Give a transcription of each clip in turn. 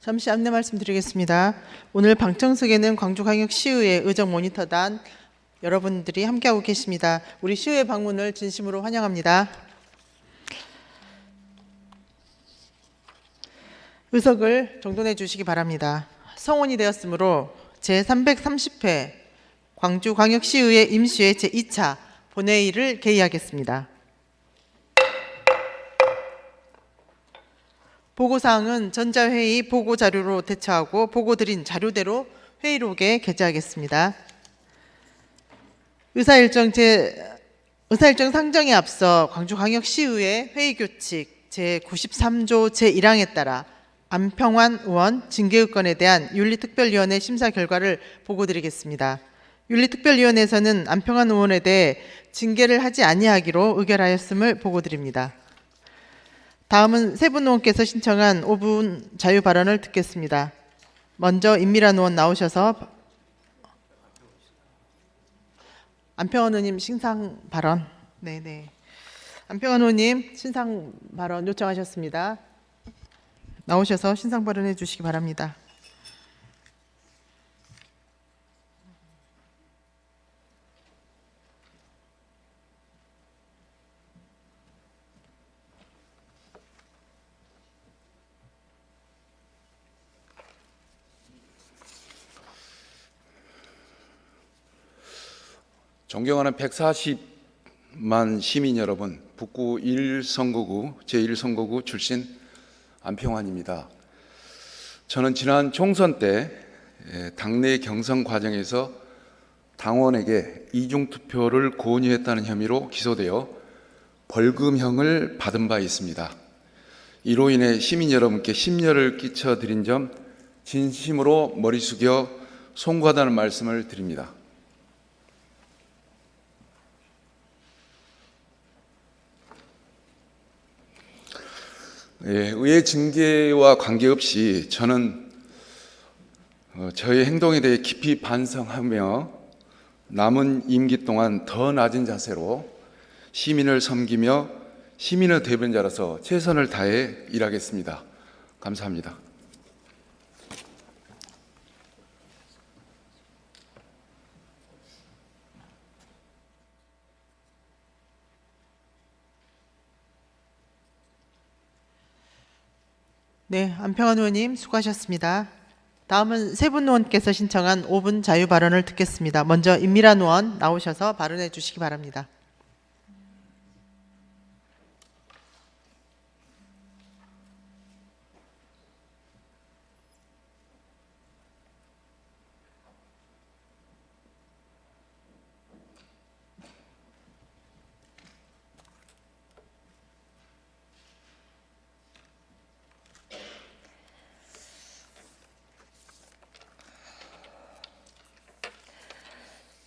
잠시 안내 말씀드리겠습니다. 오늘 방청석에는 광주광역시의회 의정모니터단 여러분들이 함께하고 계십니다. 우리 시의회 방문을 진심으로 환영합니다. 의석을 정돈해 주시기 바랍니다. 성원이 되었으므로 제330회 광주광역시의회 임시회 제2차 본회의를 개의하겠습니다. 보고사항은 전자회의 보고자료로 대처하고 보고드린 자료대로 회의록에 게재하겠습니다. 의사일정 상정에 앞서 광주광역시의회 회의규칙 제93조 제1항에 따라 안평환 의원 징계의건에 대한 윤리특별위원회 심사 결과를 보고드리겠습니다. 윤리특별위원회에서는 안평환 의원에 대해 징계를 하지 아니하기로 의결하였음을 보고드립니다. 다음은 세 분 의원께서 신청한 5분 자유 발언을 듣겠습니다. 먼저 임미란 의원 나오셔서 안평환 의원님 신상 발언. 네네. 안평환 의원님 신상 발언 요청하셨습니다. 나오셔서 신상 발언해 주시기 바랍니다. 존경하는 140만 시민 여러분, 북구 1선거구 제1선거구 출신 안평환입니다. 저는 지난 총선 때 당내 경선 과정에서 당원에게 이중투표를 권유했다는 혐의로 기소되어 벌금형을 받은 바 있습니다. 이로 인해 시민 여러분께 심려를 끼쳐드린 점 진심으로 머리 숙여 송구하다는 말씀을 드립니다. 의회 징계와 관계없이 저는 저의 행동에 대해 깊이 반성하며 남은 임기 동안 더 낮은 자세로 시민을 섬기며 시민의 대변자로서 최선을 다해 일하겠습니다. 감사합니다. 네, 안평환 의원님 수고하셨습니다. 다음은 세 분 의원께서 신청한 5분 자유 발언을 듣겠습니다. 먼저 임미란 의원 나오셔서 발언해 주시기 바랍니다.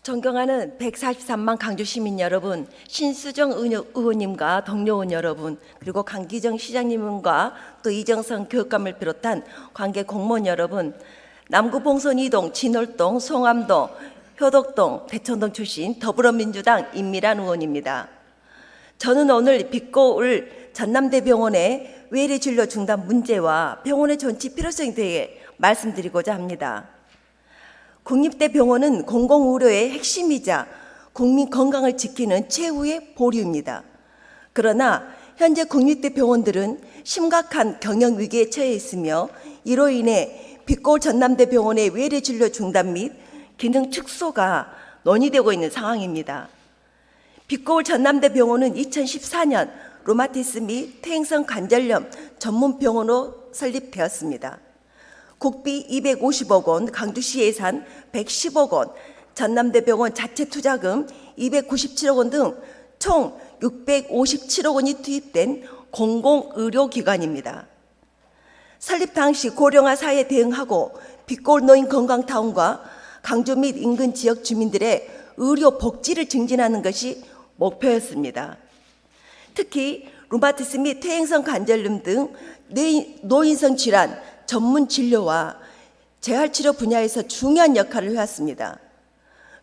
존경하는 143만 강주 시민 여러분, 신수정 의원님과 동료 의원 여러분, 그리고 강기정 시장님과 또 이정선 교육감을 비롯한 관계 공무원 여러분, 남구 봉선 2동, 진월동, 송암동, 효덕동, 대천동 출신 더불어민주당 임미란 의원입니다. 저는 오늘 빛고울 전남대병원의 외래진료 중단 문제와 병원의 존치 필요성에 대해 말씀드리고자 합니다. 국립대병원은 공공의료의 핵심이자 국민 건강을 지키는 최후의 보류입니다. 그러나 현재 국립대병원들은 심각한 경영 위기에 처해 있으며 이로 인해 빛고울 전남대병원의 외래진료 중단 및 기능 축소가 논의되고 있는 상황입니다. 빛고울 전남대병원은 2014년 루마티스 및 퇴행성 관절염 전문병원으로 설립되었습니다. 국비 250억 원, 강주시 예산 110억 원, 전남대병원 자체 투자금 297억 원 등 총 657억 원이 투입된 공공의료기관입니다. 설립 당시 고령화 사회에 대응하고 빛고울 노인 건강타운과 강주 및 인근 지역 주민들의 의료 복지를 증진하는 것이 목표였습니다. 특히 루마티스 및 퇴행성 관절염 등 노인성 질환 전문 진료와 재활치료 분야에서 중요한 역할을 해왔습니다.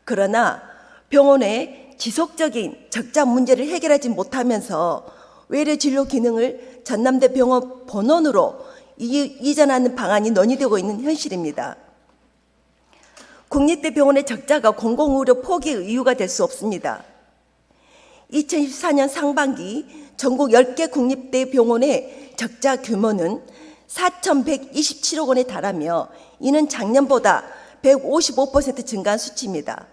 그러나 병원의 지속적인 적자 문제를 해결하지 못하면서 외래 진료 기능을 전남대 병원 본원으로 이전하는 방안이 논의되고 있는 현실입니다. 국립대병원의 적자가 공공의료 포기의 이유가 될 수 없습니다. 2014년 상반기 전국 10개 국립대병원의 적자 규모는 4,127억 원에 달하며 이는 작년보다 155% 증가한 수치입니다.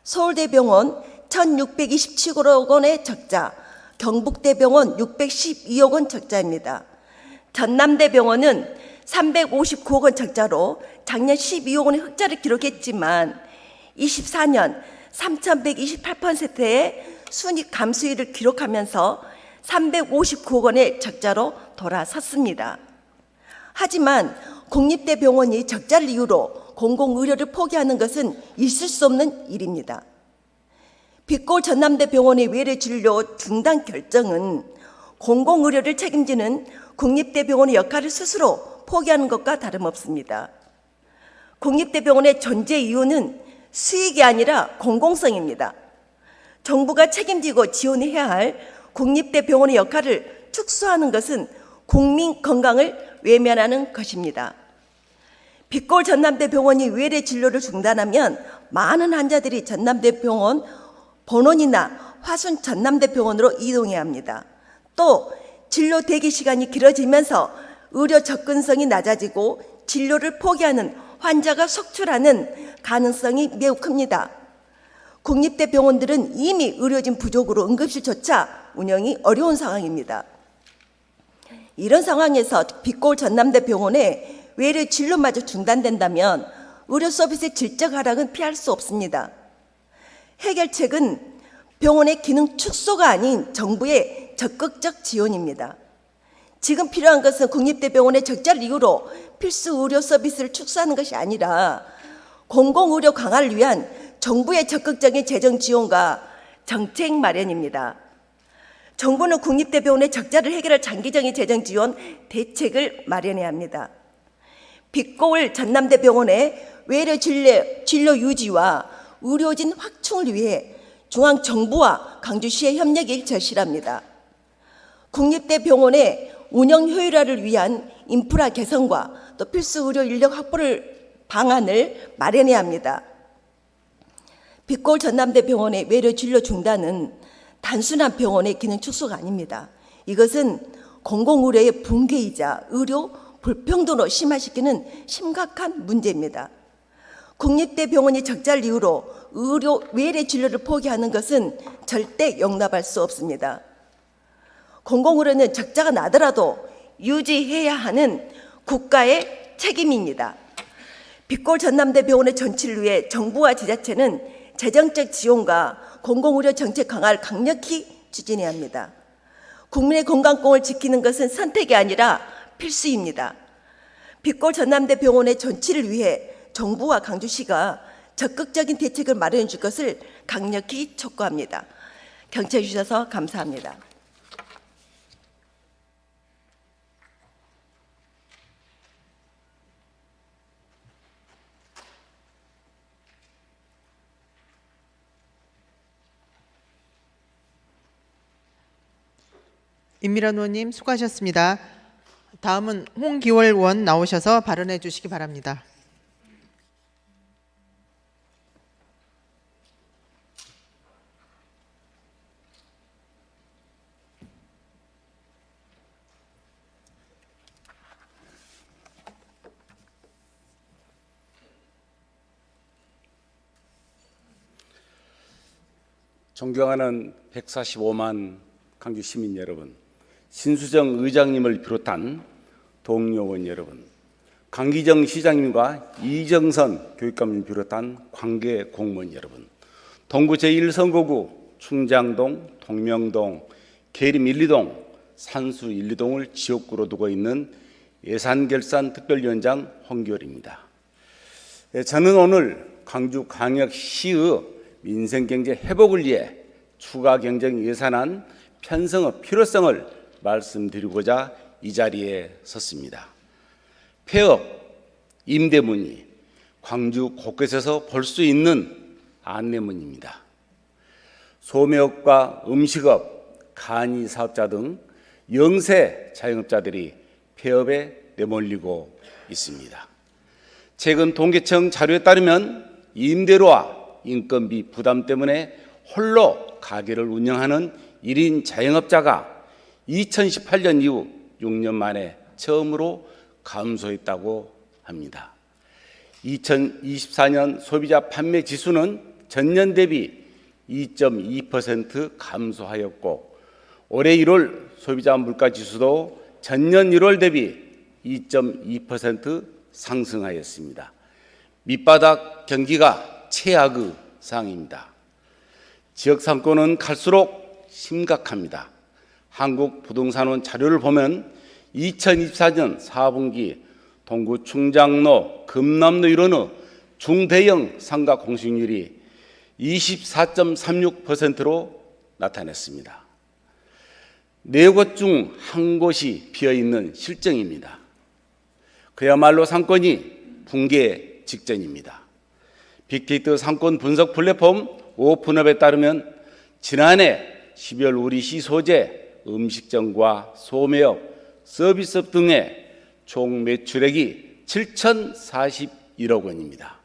서울대병원 1,627억 원의 적자, 경북대병원 612억 원 적자입니다. 전남대병원은 359억 원 적자로 작년 12억 원의 흑자를 기록했지만 24년 3,128%의 순이익 감소율을 기록하면서 359억 원의 적자로 돌아섰습니다. 하지만 국립대병원이 적자를 이유로 공공의료를 포기하는 것은 있을 수 없는 일입니다. 빛골 전남대병원의 외래 진료 중단 결정은 공공의료를 책임지는 국립대병원의 역할을 스스로 포기하는 것과 다름없습니다. 국립대병원의 존재 이유는 수익이 아니라 공공성입니다. 정부가 책임지고 지원해야 할 국립대병원의 역할을 축소하는 것은 국민 건강을 외면하는 것입니다. 빛골 전남대병원이 외래 진료를 중단하면 많은 환자들이 전남대병원 본원이나 화순 전남대병원으로 이동해야 합니다. 또 진료 대기 시간이 길어지면서 의료 접근성이 낮아지고 진료를 포기하는 환자가 속출하는 가능성이 매우 큽니다. 국립대병원들은 이미 의료진 부족으로 응급실조차 운영이 어려운 상황입니다. 이런 상황에서 빛골 전남대병원의 외래 진료마저 중단된다면 의료 서비스의 질적 하락은 피할 수 없습니다. 해결책은 병원의 기능 축소가 아닌 정부의 적극적 지원입니다. 지금 필요한 것은 국립대병원의 적자를 이유로 필수 의료 서비스를 축소하는 것이 아니라 공공의료 강화를 위한 정부의 적극적인 재정 지원과 정책 마련입니다. 정부는 국립대병원의 적자를 해결할 장기적인 재정 지원 대책을 마련해야 합니다. 빛골 전남대병원의 외래 진료 유지와 의료진 확충을 위해 중앙정부와 광주시의 협력이 절실합니다. 국립대병원의 운영 효율화를 위한 인프라 개선과 또 필수 의료 인력 확보를 방안을 마련해야 합니다. 빛골 전남대병원의 외래 진료 중단은 단순한 병원의 기능 축소가 아닙니다. 이것은 공공의료의 붕괴이자 의료 불평등으로 심화시키는 심각한 문제입니다. 국립대병원이 적자를 이유로 의료 외래 진료를 포기하는 것은 절대 용납할 수 없습니다. 공공의료는 적자가 나더라도 유지해야 하는 국가의 책임입니다. 빛골 전남대병원의 전치를 위해 정부와 지자체는 재정적 지원과 공공의료 정책 강화를 강력히 추진해야 합니다. 국민의 건강권을 지키는 것은 선택이 아니라 필수입니다. 빛골 전남대병원의 전치를 위해 정부와 광주시가 적극적인 대책을 마련해 줄 것을 강력히 촉구합니다. 경청해 주셔서 감사합니다. 임미란 의원님 수고하셨습니다. 다음은 홍기월 의원 나오셔서 발언해 주시기 바랍니다. 존경하는 145만 광주 시민 여러분, 신수정 의장님을 비롯한 동료 의원 여러분, 강기정 시장님과 이정선 교육감을 비롯한 관계 공무원 여러분, 동구 제1선거구 충장동, 동명동, 계림 1, 2동, 산수 1, 2동을 지역구로 두고 있는 예산결산 특별위원장 홍기월입니다. 저는 오늘 광주광역시의 민생경제 회복을 위해 추가 경정 예산안 편성의 필요성을 말씀드리고자 이 자리에 섰습니다. 폐업, 임대문이 광주 곳곳에서 볼 수 있는 안내문입니다. 소매업과 음식업, 간이사업자 등 영세 자영업자들이 폐업에 내몰리고 있습니다. 최근 통계청 자료에 따르면 임대료와 인건비 부담 때문에 홀로 가게를 운영하는 1인 자영업자가 2018년 이후 6년 만에 처음으로 감소했다고 합니다. 2024년 소비자 판매 지수는 전년 대비 2.2% 감소하였고 올해 1월 소비자 물가 지수도 전년 1월 대비 2.2% 상승하였습니다. 밑바닥 경기가 최악의 상황입니다. 지역 상권은 갈수록 심각합니다. 한국부동산원 자료를 보면 2024년 4분기 동구 충장로, 금남로 일원의 중대형 상가 공실률이 24.36%로 나타났습니다. 4곳 중 1곳이 비어있는 실정입니다. 그야말로 상권이 붕괴 직전입니다. 빅데이터 상권 분석 플랫폼 오픈업에 따르면 지난해 12월 우리 시 소재, 음식점과 소매업, 서비스업 등의 총 매출액이 7,041억 원입니다.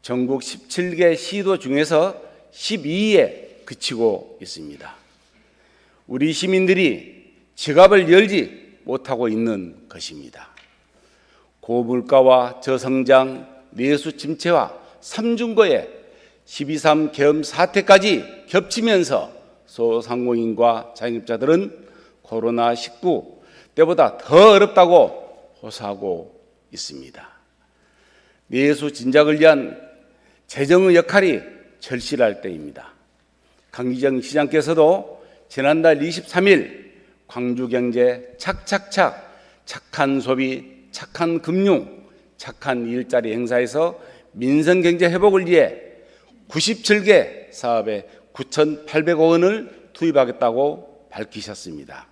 전국 17개 시도 중에서 12위에 그치고 있습니다. 우리 시민들이 지갑을 열지 못하고 있는 것입니다. 고물가와 저성장, 내수 침체와 삼중거에 12.3 계엄 사태까지 겹치면서 소상공인과 자영업자들은 코로나19 때보다 더 어렵다고 호소하고 있습니다. 내수 진작을 위한 재정의 역할이 절실할 때입니다. 강기정 시장께서도 지난달 23일 광주경제 착착착, 착한 소비, 착한 금융, 착한 일자리 행사에서 민생경제 회복을 위해 97개 사업에 9,800억 원을 투입하겠다고 밝히셨습니다.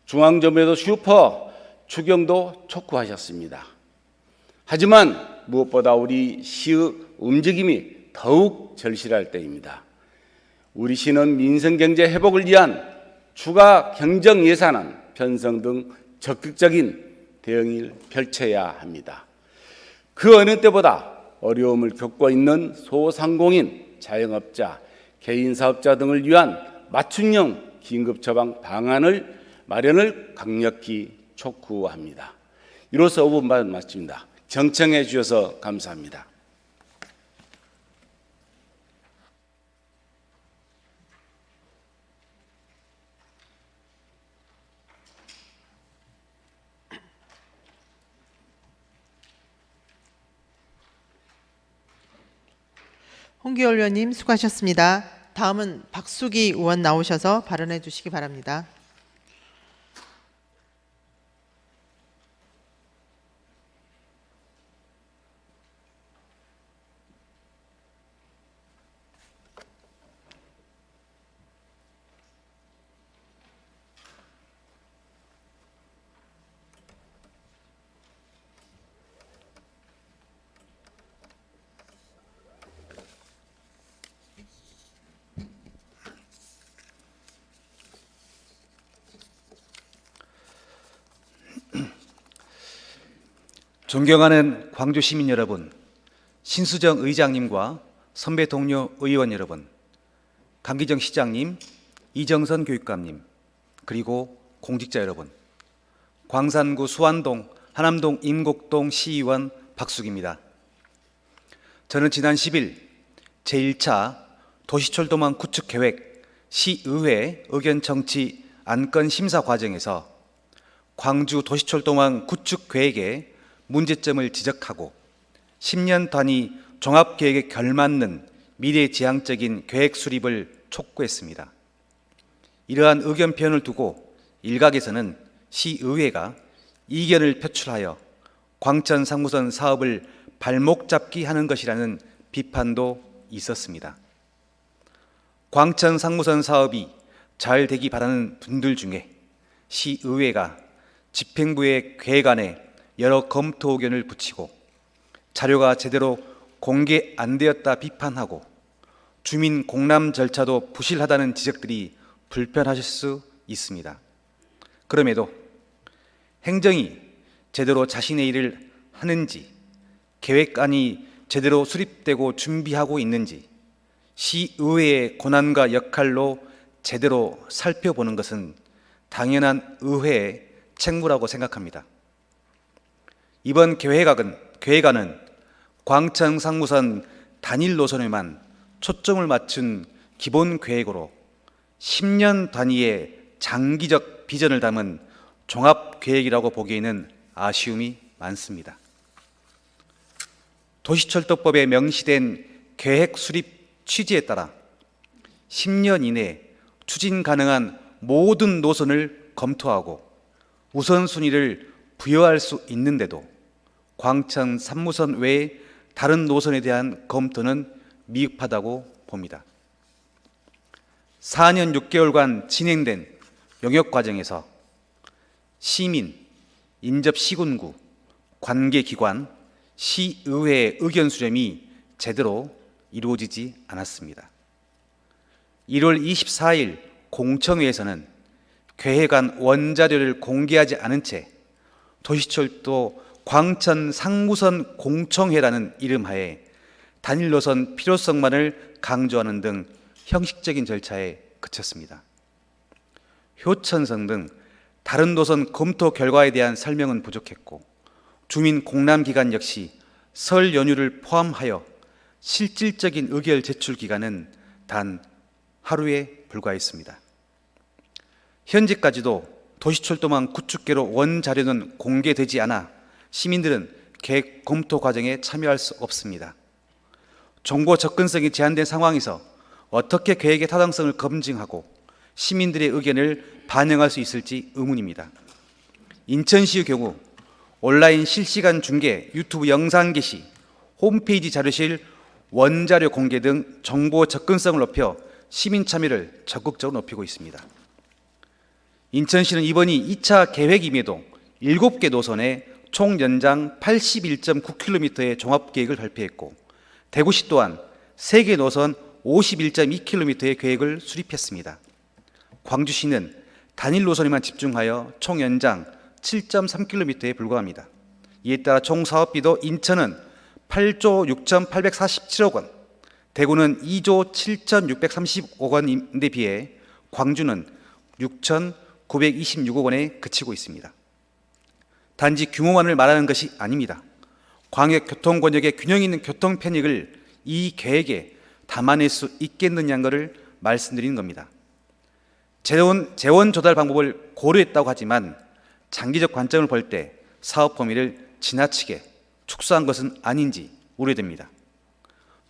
중앙정부에도 슈퍼 추경도 촉구하셨습니다. 하지만 무엇보다 우리 시의 움직임이 더욱 절실할 때입니다. 우리 시는 민생경제 회복을 위한 추가 경정 예산안 편성 등 적극적인 대응을 펼쳐야 합니다. 그 어느 때보다 어려움을 겪고 있는 소상공인, 자영업자, 개인사업자 등을 위한 맞춤형 긴급처방 방안을 마련을 강력히 촉구합니다. 이로써 5분 마칩니다. 경청해 주셔서 감사합니다. 홍기열 의원님 수고하셨습니다. 다음은 박수기 의원 나오셔서 발언해 주시기 바랍니다. 존경하는 광주 시민 여러분, 신수정 의장님과 선배 동료 의원 여러분, 강기정 시장님, 이정선 교육감님, 그리고 공직자 여러분, 광산구 수완동, 하남동 임곡동 시의원 박숙입니다. 저는 지난 10일 제1차 도시철도망 구축계획 시의회 의견청취 안건 심사 과정에서 광주 도시철도망 구축계획에 문제점을 지적하고 10년 단위 종합계획에 걸맞는 미래지향적인 계획 수립을 촉구했습니다. 이러한 의견 표현을 두고 일각에서는 시의회가 이견을 표출하여 광천 상무선 사업을 발목 잡기 하는 것이라는 비판도 있었습니다. 광천 상무선 사업이 잘 되기 바라는 분들 중에 시의회가 집행부의 계획안에 여러 검토 의견을 붙이고 자료가 제대로 공개 안 되었다 비판하고 주민 공람 절차도 부실하다는 지적들이 불편하실 수 있습니다. 그럼에도 행정이 제대로 자신의 일을 하는지, 계획안이 제대로 수립되고 준비하고 있는지 시의회의 권한과 역할로 제대로 살펴보는 것은 당연한 의회의 책무라고 생각합니다. 이번 계획안은 광천 상무선 단일 노선에만 초점을 맞춘 기본 계획으로 10년 단위의 장기적 비전을 담은 종합 계획이라고 보기에는 아쉬움이 많습니다. 도시철도법에 명시된 계획 수립 취지에 따라 10년 이내 추진 가능한 모든 노선을 검토하고 우선순위를 부여할 수 있는데도 광천 3무선 외에 다른 노선에 대한 검토는 미흡하다고 봅니다. 4년 6개월간 진행된 용역 과정에서 시민, 인접시군구, 관계기관, 시의회의 의견 수렴이 제대로 이루어지지 않았습니다. 1월 24일 공청회에서는 계획안 원자료를 공개하지 않은 채 도시철도 광천 상무선 공청회라는 이름하에 단일 노선 필요성만을 강조하는 등 형식적인 절차에 그쳤습니다. 효천성 등 다른 노선 검토 결과에 대한 설명은 부족했고 주민 공람 기간 역시 설 연휴를 포함하여 실질적인 의결 제출 기간은 단 하루에 불과했습니다. 현재까지도 도시철도망 구축계로 원자료는 공개되지 않아 시민들은 계획 검토 과정에 참여할 수 없습니다. 정보 접근성이 제한된 상황에서 어떻게 계획의 타당성을 검증하고 시민들의 의견을 반영할 수 있을지 의문입니다. 인천시의 경우 온라인 실시간 중계, 유튜브 영상 게시, 홈페이지 자료실 원자료 공개 등 정보 접근성을 높여 시민 참여를 적극적으로 높이고 있습니다. 인천시는 이번이 2차 계획임에도 7개 노선에 총 연장 81.9km의 종합계획을 발표했고 대구시 또한 3개 노선 51.2km의 계획을 수립했습니다. 광주시는 단일 노선에만 집중하여 총 연장 7.3km에 불과합니다. 이에 따라 총 사업비도 인천은 8조 6,847억 원, 대구는 2조 7,635억 원인데 비해 광주는 6,926억 원에 그치고 있습니다. 단지 규모만을 말하는 것이 아닙니다. 광역 교통 권역의 균형 있는 교통 편익을 이 계획에 담아낼 수 있겠느냐는 말씀드리는 겁니다. 재원 조달 방법을 고려했다고 하지만 장기적 관점을 볼 때 사업 범위를 지나치게 축소한 것은 아닌지 우려됩니다.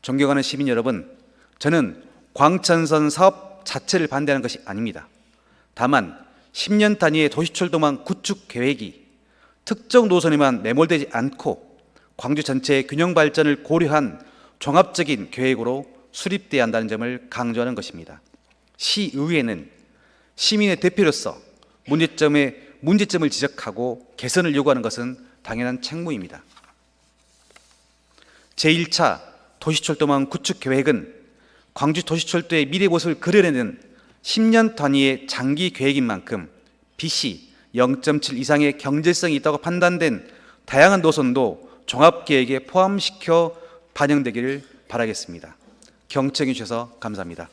존경하는 시민 여러분, 저는 광천선 사업 자체를 반대하는 것이 아닙니다. 다만 10년 단위의 도시철도망 구축 계획이 특정 노선에만 매몰되지 않고 광주 전체의 균형 발전을 고려한 종합적인 계획으로 수립돼야 한다는 점을 강조하는 것입니다. 시의회는 시민의 대표로서 문제점을 지적하고 개선을 요구하는 것은 당연한 책무입니다. 제1차 도시철도망 구축 계획은 광주 도시철도의 미래 모습을 그려내는 10년 단위의 장기 계획인 만큼 BC 0.7 이상의 경제성이 있다고 판단된 다양한 노선도 종합계획에 포함시켜 반영되기를 바라겠습니다. 경청해 주셔서 감사합니다.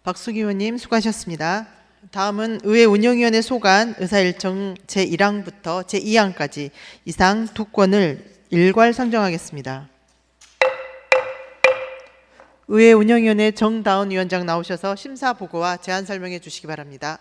박수기 의원님 수고하셨습니다. 다음은 의회 운영위원회 소관 의사일정 제1항부터 제2항까지 이상 두 건을 일괄 상정하겠습니다. 의회 운영위원회 정다운 위원장 나오셔서 심사 보고와 제안 설명해 주시기 바랍니다.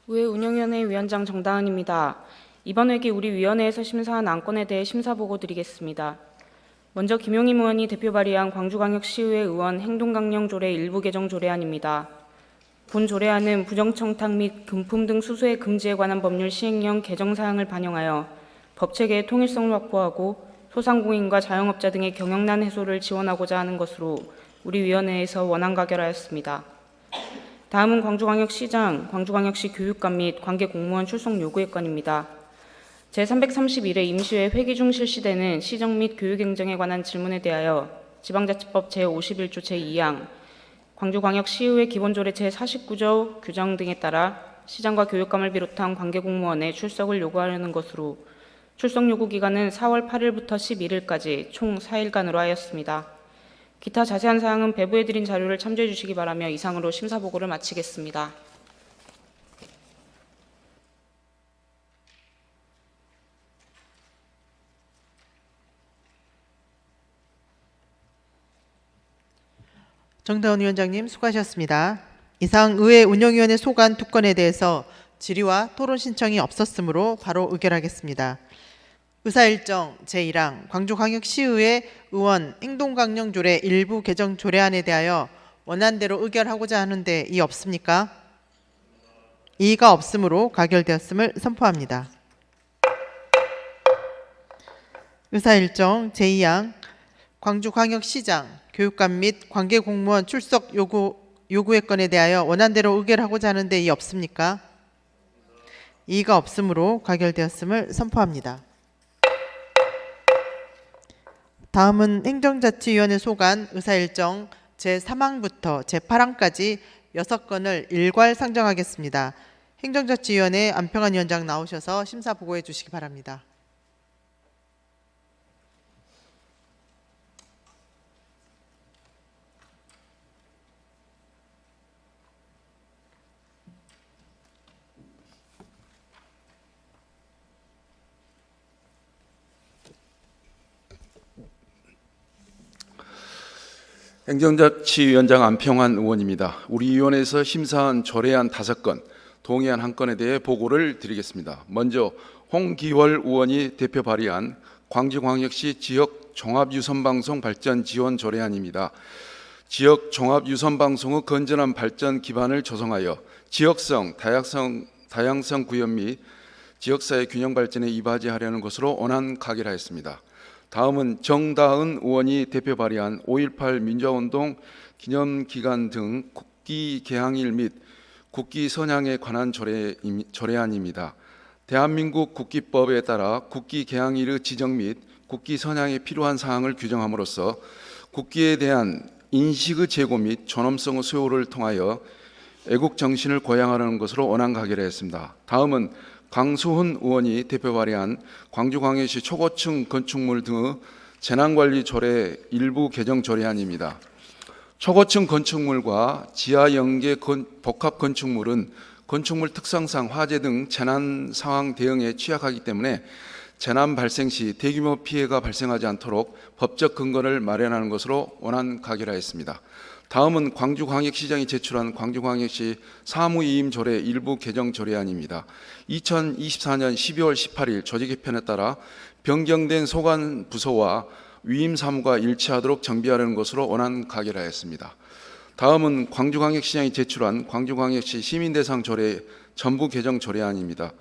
의회 운영위원회 위원장 정다은입니다. 이번 회기 우리 위원회에서 심사한 안건에 대해 심사보고 드리겠습니다. 먼저 김용임 의원이 대표 발의한 광주광역시의회 의원 행동강령조례 일부 개정 조례안입니다. 본 조례안은 부정청탁 및 금품 등 수수의 금지에 관한 법률 시행령 개정 사항을 반영하여 법체계의 통일성을 확보하고 소상공인과 자영업자 등의 경영난 해소를 지원하고자 하는 것으로 우리 위원회에서 원안 가결하였습니다. 다음은 광주광역시장, 광주광역시 교육감 및 관계 공무원 출석 요구의 건입니다. 제331회 임시회 회기 중 실시되는 시정 및 교육행정에 관한 질문에 대하여 지방자치법 제51조 제2항, 광주광역시의회 기본조례 제49조 규정 등에 따라 시장과 교육감을 비롯한 관계공무원의 출석을 요구하려는 것으로 출석 요구 기간은 4월 8일부터 11일까지 총 4일간으로 하였습니다. 기타 자세한 사항은 배부해드린 자료를 참조해 주시기 바라며 이상으로 심사보고를 마치겠습니다. 정다운 위원장님 수고하셨습니다. 이상 의회 운영위원회 소관 2건에 대해서 질의와 토론 신청이 없었으므로 바로 의결하겠습니다. 의사일정 제1항 광주광역시의회 의원 행동강령조례 일부 개정 조례안에 대하여 원안대로 의결하고자 하는데 이의 없습니까? 이의가 없으므로 가결되었음을 선포합니다. 의사일정 제2항 광주광역시장, 교육감 및 관계공무원 출석 요구의 건에 대하여 원안대로 의결하고자 하는데 이의 없습니까? 이의가 없으므로 가결되었음을 선포합니다. 다음은 행정자치위원회 소관 의사일정 제3항부터 제8항까지 6건을 일괄 상정하겠습니다. 행정자치위원회 안평한 위원장 나오셔서 심사 보고해 주시기 바랍니다. 행정자치위원장 안평환 의원입니다. 우리 위원회에서 심사한 조례안 5건, 동의안 1건에 대해 보고를 드리겠습니다. 먼저 홍기월 의원이 대표 발의한 광주광역시 지역 종합유선방송 발전 지원 조례안입니다. 지역 종합유선방송의 건전한 발전 기반을 조성하여 지역성, 다양성 구현 및 지역사회 균형 발전에 이바지하려는 것으로 원안 가결하였습니다. 다음은 정다은 의원이 대표 발의한 5.18 민주화운동 기념기간 등 국기 개항일 및 국기 선양에 관한 조례안입니다. 대한민국 국기법에 따라 국기 개항일의 지정 및 국기 선양에 필요한 사항을 규정함으로써 국기에 대한 인식의 제고 및 존엄성의 수요를 통하여 애국 정신을 고양하려는 것으로 원안 가결하였습니다. 다음은 강수훈 의원이 대표 발의한 광주광역시 초고층 건축물 등의 재난관리 조례 일부 개정 조례안입니다. 초고층 건축물과 지하 연계 복합 건축물은 건축물 특성상 화재 등 재난 상황 대응에 취약하기 때문에 재난 발생 시 대규모 피해가 발생하지 않도록 법적 근거를 마련하는 것으로 원안 가결하였습니다. 다음은 광주광역시장이 제출한 광주광역시 사무위임 조례 일부 개정 조례안입니다. 2024년 12월 18일 조직 개편에 따라 변경된 소관 부서와 위임 사무가 일치하도록 정비하려는 것으로 원안 가결하였습니다. 다음은 광주광역시장이 제출한 광주광역시 시민대상 조례 전부 개정 조례안입니다.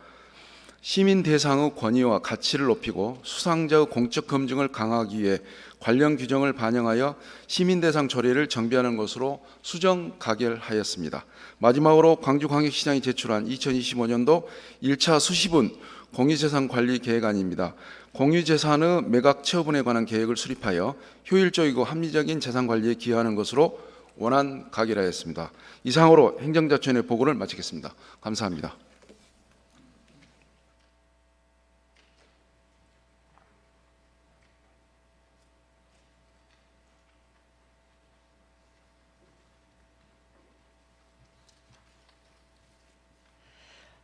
시민 대상의 권위와 가치를 높이고 수상자의 공적 검증을 강화하기 위해 관련 규정을 반영하여 시민 대상 조례를 정비하는 것으로 수정 가결하였습니다. 마지막으로 광주광역시장이 제출한 2025년도 1차 수시분 공유재산 관리 계획안입니다. 공유재산의 매각 처분에 관한 계획을 수립하여 효율적이고 합리적인 재산 관리에 기여하는 것으로 원안 가결하였습니다. 이상으로 행정자치위원회 보고를 마치겠습니다. 감사합니다.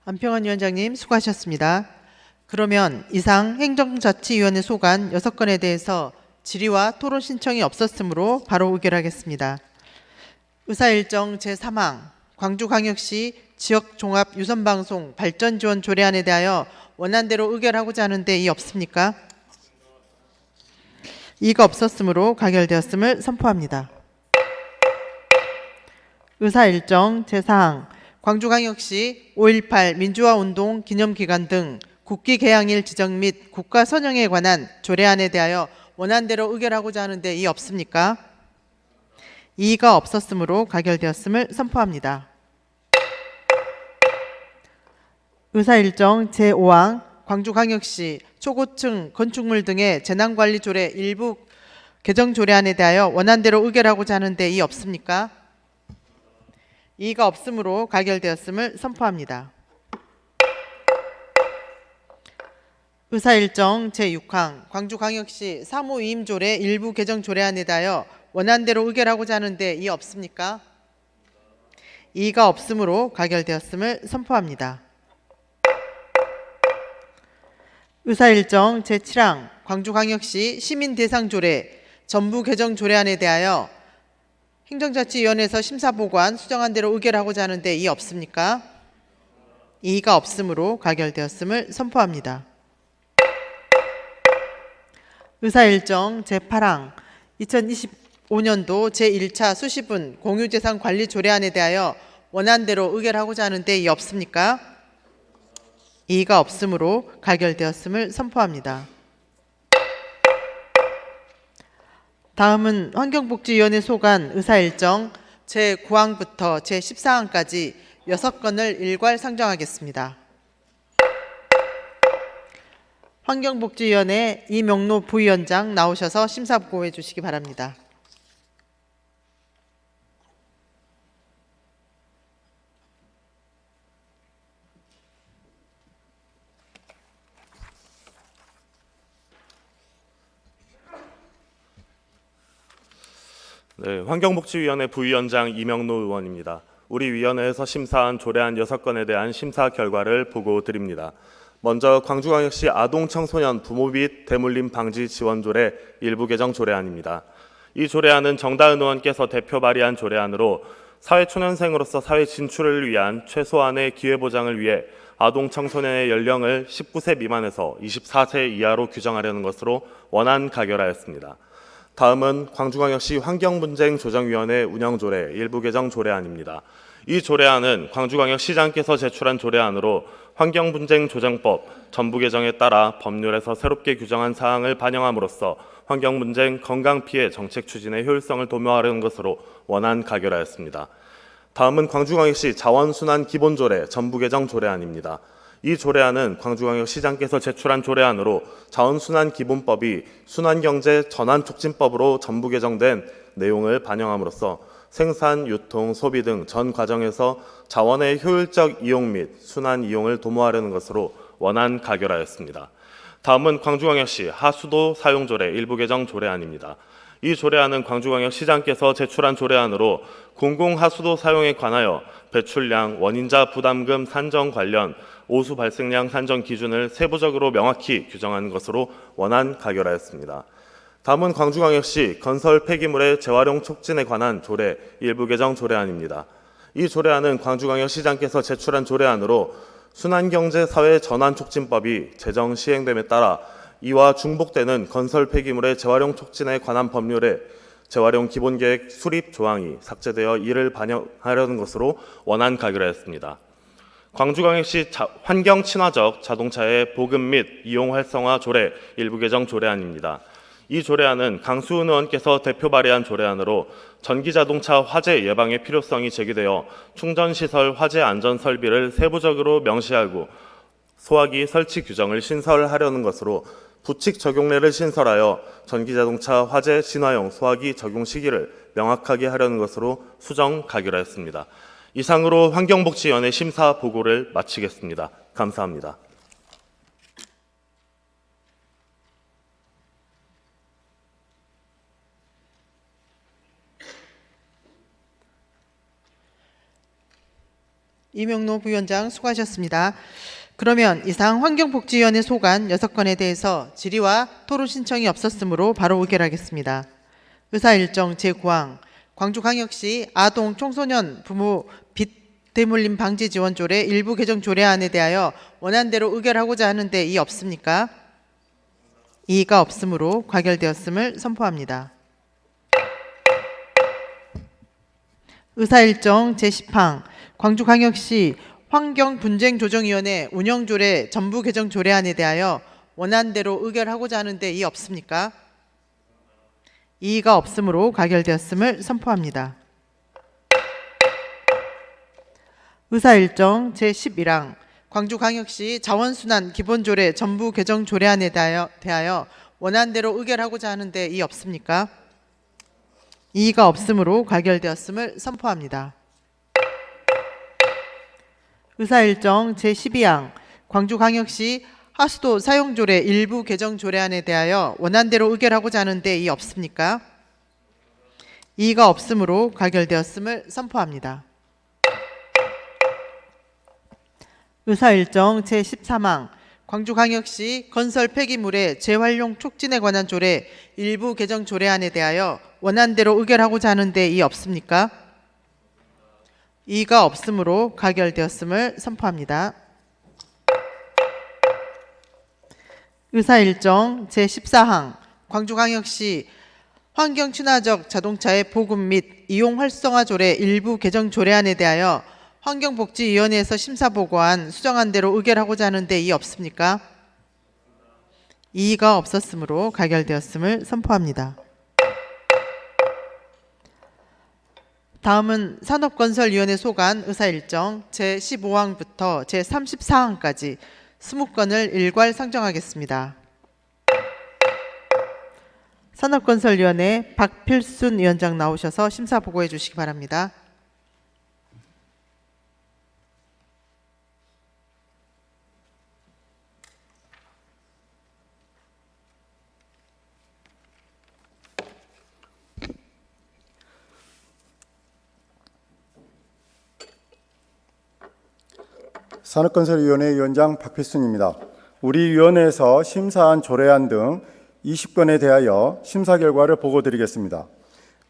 안평한 위원장님 수고하셨습니다. 그러면 이상 행정자치위원회 소관 6건에 대해서 질의와 토론 신청이 없었으므로 바로 의결하겠습니다. 의사일정 제3항 광주광역시 지역종합유선방송 발전지원 조례안에 대하여 원안대로 의결하고자 하는데 이의 없습니까? 이의가 없었으므로 가결되었음을 선포합니다. 의사일정 제4항 광주광역시 5.18 민주화운동 기념기간 등 국기 개항일 지정 및 국가 선영에 관한 조례안에 대하여 원안대로 의결하고자 하는데 이의 없습니까? 이의가 없었으므로 가결되었음을 선포합니다. 의사일정 제5항 광주광역시 초고층 건축물 등의 재난관리조례 일부 개정 조례안에 대하여 원안대로 의결하고자 하는데 이의 없습니까? 이의가 없으므로 가결되었음을 선포합니다. 의사일정 제6항 광주광역시 사무위임조례 일부 개정 조례안에 대하여 원안대로 의결하고자 하는데 이의 없습니까? 이의가 없으므로 가결되었음을 선포합니다. 의사일정 제7항 광주광역시 시민대상조례 전부 개정 조례안에 대하여 행정자치위원회에서 심사보고한 수정한 대로 의결하고자 하는데 이의 없습니까? 이의가 없으므로 가결되었음을 선포합니다. 의사일정 제8항 2025년도 제1차 수시분 공유재산관리 조례안에 대하여 원안대로 의결하고자 하는데 이의 없습니까? 이의가 없으므로 가결되었음을 선포합니다. 다음은 환경복지위원회 소관 의사일정 제9항부터 제14항까지 6건을 일괄 상정하겠습니다. 환경복지위원회 이명로 부위원장 나오셔서 심사보고해 주시기 바랍니다. 네, 환경복지위원회 부위원장 이명로 의원입니다. 우리 위원회에서 심사한 조례안 6건에 대한 심사 결과를 보고드립니다. 먼저 광주광역시 아동청소년 부모 및 대물림 방지 지원조례 일부 개정 조례안입니다. 이 조례안은 정다은 의원께서 대표 발의한 조례안으로 사회초년생으로서 사회 진출을 위한 최소한의 기회보장을 위해 아동청소년의 연령을 19세 미만에서 24세 이하로 규정하려는 것으로 원안 가결하였습니다. 다음은 광주광역시 환경분쟁조정위원회 운영조례 일부 개정 조례안입니다. 이 조례안은 광주광역시장께서 제출한 조례안으로 환경분쟁조정법 전부 개정에 따라 법률에서 새롭게 규정한 사항을 반영함으로써 환경분쟁 건강피해 정책 추진의 효율성을 도모하려는 것으로 원안 가결하였습니다. 다음은 광주광역시 자원순환 기본조례 전부 개정 조례안입니다. 이 조례안은 광주광역시장께서 제출한 조례안으로 자원순환 기본법이 순환경제 전환촉진법으로 전부 개정된 내용을 반영함으로써 생산, 유통, 소비 등 전 과정에서 자원의 효율적 이용 및 순환 이용을 도모하려는 것으로 원안 가결하였습니다. 다음은 광주광역시 하수도 사용조례 일부 개정 조례안입니다. 이 조례안은 광주광역시장께서 제출한 조례안으로 공공하수도 사용에 관하여 배출량, 원인자 부담금 산정 관련 오수 발생량 산정 기준을 세부적으로 명확히 규정하는 것으로 원안 가결하였습니다. 다음은 광주광역시 건설 폐기물의 재활용 촉진에 관한 조례 일부 개정 조례안입니다. 이 조례안은 광주광역시장께서 제출한 조례안으로 순환경제사회 전환촉진법이 제정 시행됨에 따라 이와 중복되는 건설 폐기물의 재활용 촉진에 관한 법률에 재활용 기본계획 수립 조항이 삭제되어 이를 반영하려는 것으로 원안 가결하였습니다. 광주광역시 환경 친화적 자동차의 보급 및 이용 활성화 조례 일부 개정 조례안입니다. 이 조례안은 강수은 의원께서 대표 발의한 조례안으로 전기자동차 화재 예방의 필요성이 제기되어 충전시설 화재 안전 설비를 세부적으로 명시하고 소화기 설치 규정을 신설하려는 것으로 부칙 적용례를 신설하여 전기자동차 화재 진화용 소화기 적용 시기를 명확하게 하려는 것으로 수정 가결하였습니다. 이상으로 환경복지위원회 심사 보고를 마치겠습니다. 감사합니다. 이명로 부위원장 수고하셨습니다. 그러면 이상 환경복지위원회 소관 6건에 대해서 질의와 토론 신청이 없었으므로 바로 의결하겠습니다. 의사일정 제9항 광주광역시 아동 청소년 부모 빚 대물림 방지 지원 조례 일부 개정 조례안에 대하여 원안대로 의결하고자 하는데 이의 없습니까? 이의가 없으므로 가결되었음을 선포합니다. 의사일정 제10항 광주광역시 환경분쟁조정위원회 운영조례 전부 개정 조례안에 대하여 원안대로 의결하고자 하는데 이의 없습니까? 이의가 없으므로 가결되었음을 선포합니다. 의사일정 제11항 광주광역시 자원순환 기본조례 전부 개정 조례안에 대하여 원안대로 의결하고자 하는데 이의 없습니까? 이의가 없으므로 가결되었음을 선포합니다. 의사일정 제12항 광주광역시 하수도 사용조례 일부 개정 조례안에 대하여 원안대로 의결하고자 하는데 이의 없습니까? 이의가 없으므로 가결되었음을 선포합니다. 의사일정 제13항 광주광역시 건설 폐기물의 재활용 촉진에 관한 조례 일부 개정 조례안에 대하여 원안대로 의결하고자 하는데 이의 없습니까? 이의가 없으므로 가결되었음을 선포합니다. 의사일정 제14항 광주광역시 환경친화적 자동차의 보급 및 이용 활성화 조례 일부 개정 조례안에 대하여 환경복지위원회에서 심사보고한 수정안대로 의결하고자 하는데 이의 없습니까? 이의가 없었으므로 가결되었음을 선포합니다. 다음은 산업건설위원회 소관 의사일정 제15항부터 제34항까지 20건을 일괄 상정하겠습니다. 산업건설위원회 박필순 위원장 나오셔서 심사보고해 주시기 바랍니다. 산업건설위원회 위원장 박필순입니다. 우리 위원회에서 심사한 조례안 등 20건에 대하여 심사 결과를 보고드리겠습니다.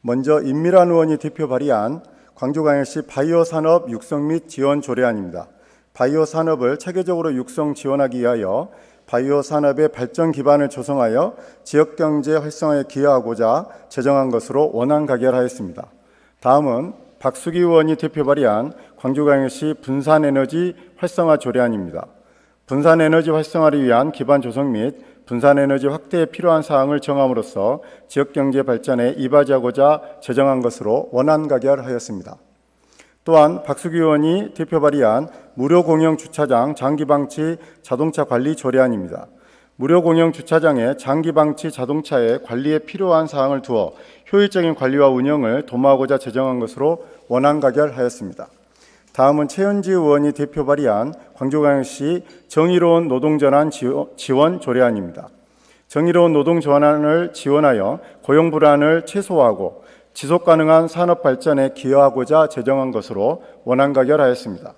먼저 임미란 의원이 대표 발의한 광주광역시 바이오 산업 육성 및 지원 조례안입니다. 바이오 산업을 체계적으로 육성 지원하기 위하여 바이오 산업의 발전 기반을 조성하여 지역 경제 활성화에 기여하고자 제정한 것으로 원안 가결하였습니다. 다음은 박수기 의원이 대표 발의한 광주광역시 분산에너지 활성화 조례안입니다. 분산에너지 활성화를 위한 기반 조성 및 분산에너지 확대에 필요한 사항을 정함으로써 지역경제 발전에 이바지하고자 제정한 것으로 원안 가결하였습니다. 또한 박수기 의원이 대표 발의한 무료 공영 주차장 장기방치 자동차 관리 조례안입니다. 무료 공영 주차장의 장기방치 자동차의 관리에 필요한 사항을 두어 효율적인 관리와 운영을 도모하고자 제정한 것으로 원안 가결하였습니다. 다음은 최현지 의원이 대표 발의한 광주광역시 정의로운 노동전환 지원 조례안입니다. 정의로운 노동전환을 지원하여 고용 불안을 최소화하고 지속가능한 산업 발전에 기여하고자 제정한 것으로 원안 가결하였습니다.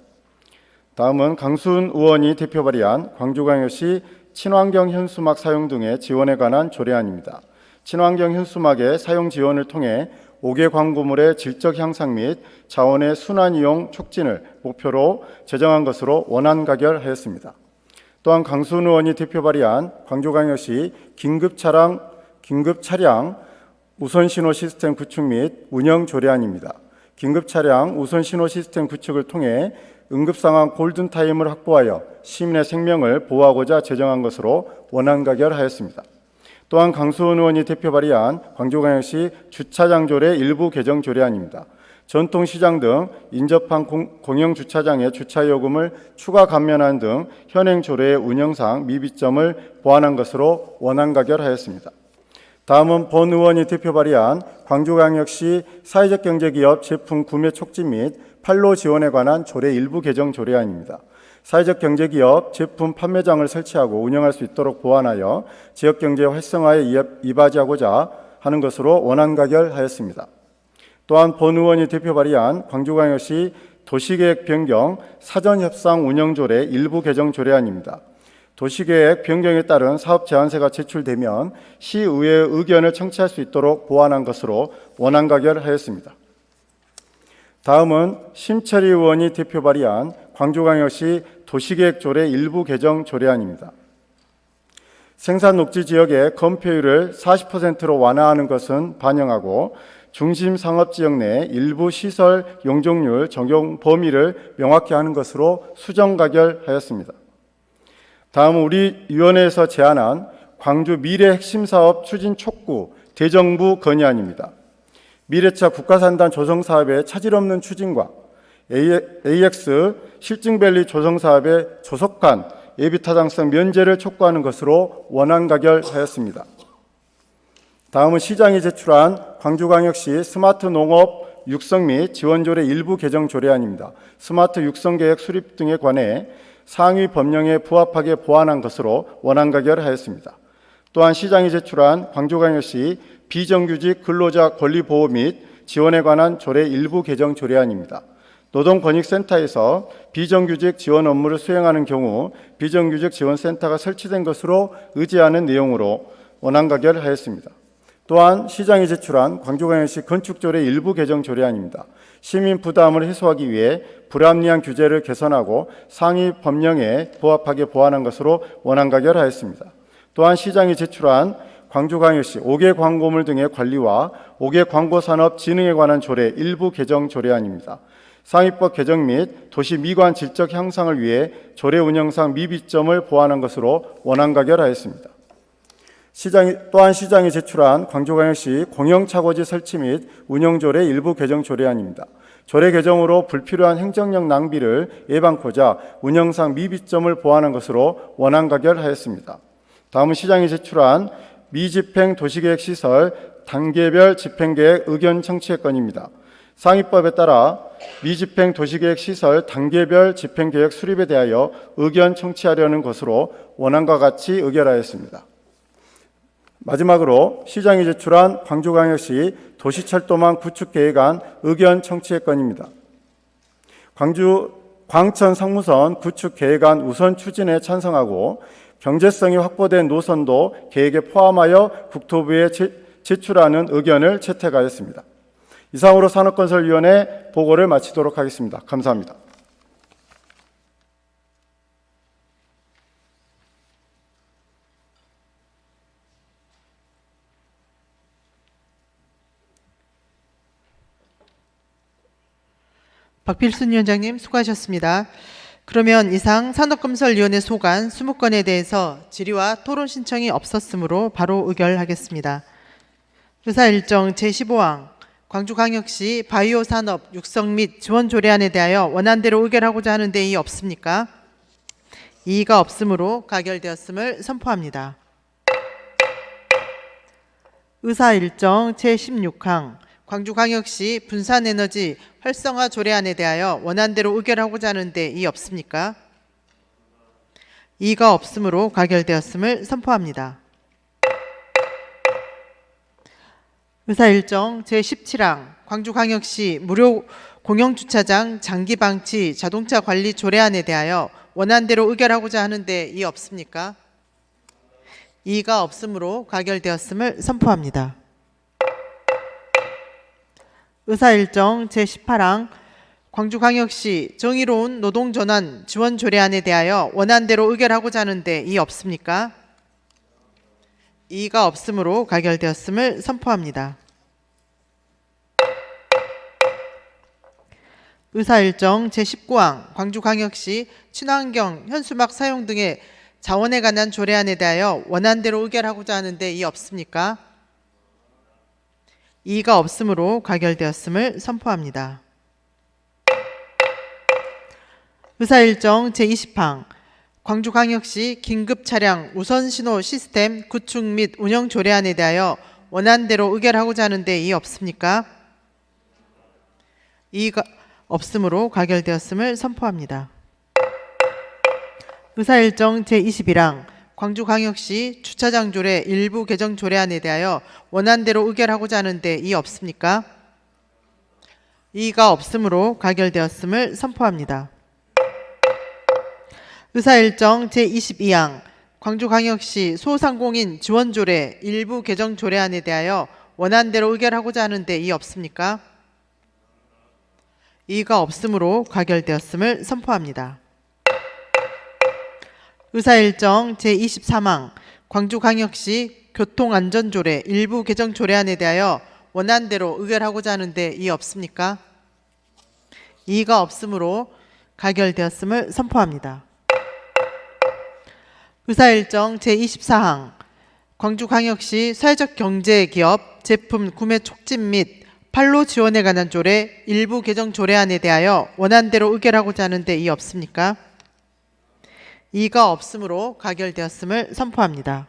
다음은 강수은 의원이 대표 발의한 광주광역시 친환경 현수막 사용 등의 지원에 관한 조례안입니다. 친환경 현수막의 사용 지원을 통해 5개 광고물의 질적 향상 및 자원의 순환 이용 촉진을 목표로 제정한 것으로 원안 가결하였습니다. 또한 강수은 의원이 대표 발의한 광주광역시 긴급 차량 우선 신호 시스템 구축 및 운영 조례안입니다. 긴급 차량 우선 신호 시스템 구축을 통해 응급상황 골든타임을 확보하여 시민의 생명을 보호하고자 제정한 것으로 원안 가결하였습니다. 또한 강수은 의원이 대표 발의한 광주광역시 주차장 조례 일부 개정 조례안입니다. 전통시장 등 인접한 공영주차장의 주차요금을 추가 감면한 등 현행 조례의 운영상 미비점을 보완한 것으로 원안 가결하였습니다. 다음은 본 의원이 대표 발의한 광주광역시 사회적 경제기업 제품 구매 촉진 및 판로 지원에 관한 조례 일부 개정 조례안입니다. 사회적 경제기업 제품 판매장을 설치하고 운영할 수 있도록 보완하여 지역경제 활성화에 이바지하고자 하는 것으로 원안 가결하였습니다. 또한 본 의원이 대표 발의한 광주광역시 도시계획 변경 사전협상 운영조례 일부 개정 조례안입니다. 도시계획 변경에 따른 사업 제한세가 제출되면 시의회의 의견을 청취할 수 있도록 보완한 것으로 원안 가결하였습니다. 다음은 심철희 의원이 대표 발의한 광주광역시 도시계획 조례 일부 개정 조례안입니다. 생산 녹지 지역의 건폐율을 40%로 완화하는 것은 반영하고 중심 상업지역 내 일부 시설 용적률 적용 범위를 명확히 하는 것으로 수정 가결하였습니다. 다음은 우리 위원회에서 제안한 광주 미래 핵심 사업 추진 촉구 대정부 건의안입니다. 미래차 국가산단 조성 사업의 차질 없는 추진과 AX 실증밸리 조성 사업의 조속한 예비타당성 면제를 촉구하는 것으로 원안 가결하였습니다. 다음은 시장이 제출한 광주광역시 스마트 농업 육성 및 지원 조례 일부 개정 조례안입니다. 스마트 육성 계획 수립 등에 관해 상위 법령에 부합하게 보완한 것으로 원안 가결하였습니다. 또한 시장이 제출한 광주광역시 비정규직 근로자 권리 보호 및 지원에 관한 조례 일부 개정 조례안입니다. 노동권익센터에서 비정규직 지원 업무를 수행하는 경우 비정규직 지원센터가 설치된 것으로 의지하는 내용으로 원안 가결하였습니다. 또한 시장이 제출한 광주광역시 건축조례 일부 개정 조례안입니다. 시민 부담을 해소하기 위해 불합리한 규제를 개선하고 상위 법령에 부합하게 보완한 것으로 원안 가결하였습니다. 또한 시장이 제출한 광주광역시 5개 광고물 등의 관리와 5개 광고산업 진흥에 관한 조례 일부 개정 조례안입니다. 상위법 개정 및 도시 미관 질적 향상을 위해 조례 운영상 미비점을 보완한 것으로 원안 가결하였습니다. 또한 시장이 제출한 광주광역시 공영차고지 설치 및 운영조례 일부 개정 조례안입니다. 조례 개정으로 불필요한 행정력 낭비를 예방코자 운영상 미비점을 보완한 것으로 원안 가결하였습니다. 다음은 시장이 제출한 미집행 도시계획시설 단계별 집행계획 의견 청취의 건입니다. 상위법에 따라 미집행 도시계획시설 단계별 집행계획 수립에 대하여 의견 청취하려는 것으로 원안과 같이 의결하였습니다. 마지막으로 시장이 제출한 광주광역시 도시철도망 구축계획안 의견 청취의 건입니다. 광천 상무선 구축계획안 우선 추진에 찬성하고 경제성이 확보된 노선도 계획에 포함하여 국토부에 제출하는 의견을 채택하였습니다. 이상으로 산업건설위원회 보고를 마치도록 하겠습니다. 감사합니다. 박필순 위원장님 수고하셨습니다. 그러면 이상 산업건설위원회 소관 20건에 대해서 질의와 토론 신청이 없었으므로 바로 의결하겠습니다. 의사일정 제15항 광주광역시 바이오 산업 육성 및 지원 조례안에 대하여 원안대로 의결하고자 하는 데이 없습니까? 이의가 없으므로 가결되었음을 선포합니다. 의사일정 제16항 광주광역시 분산에너지 활성화 조례안에 대하여 원안대로 의결하고자 하는 데이 없습니까? 이의가 없으므로 가결되었음을 선포합니다. 의사일정 제17항 광주광역시 무료 공영주차장 장기방치 자동차 관리 조례안에 대하여 원안대로 의결하고자 하는데 이의 없습니까? 이의가 없으므로 가결되었음을 선포합니다. 의사일정 제18항 광주광역시 정의로운 노동전환 지원 조례안에 대하여 원안대로 의결하고자 하는데 이의 없습니까? 이의가 없으므로 가결되었음을 선포합니다. 의사일정 제19항 광주광역시 친환경 현수막 사용 등의 자원에 관한 조례안에 대하여 원안대로 의결하고자 하는데 이의 없습니까? 이의가 없으므로 가결되었음을 선포합니다. 의사일정 제20항 광주광역시 긴급차량 우선신호 시스템 구축 및 운영 조례안에 대하여 원안대로 의결하고자 하는데 이의 없습니까? 이의가 없으므로 가결되었음을 선포합니다. 의사일정 제21항 광주광역시 주차장 조례 일부 개정 조례안에 대하여 원안대로 의결하고자 하는데 이의 없습니까? 이의가 없으므로 가결되었음을 선포합니다. 의사일정 제22항 광주광역시 소상공인 지원 조례 일부 개정 조례안에 대하여 원안대로 의결하고자 하는데 이의 없습니까? 이의가 없으므로 가결되었음을 선포합니다. 의사일정 제23항 광주광역시 교통안전조례 일부 개정 조례안에 대하여 원안대로 의결하고자 하는데 이의 없습니까? 이의가 없으므로 가결되었음을 선포합니다. 의사일정 제24항 광주광역시 사회적 경제기업 제품 구매 촉진 및 판로 지원에 관한 조례 일부 개정 조례안에 대하여 원안대로 의결하고자 하는데 이의 없습니까? 이의가 없으므로 가결되었음을 선포합니다.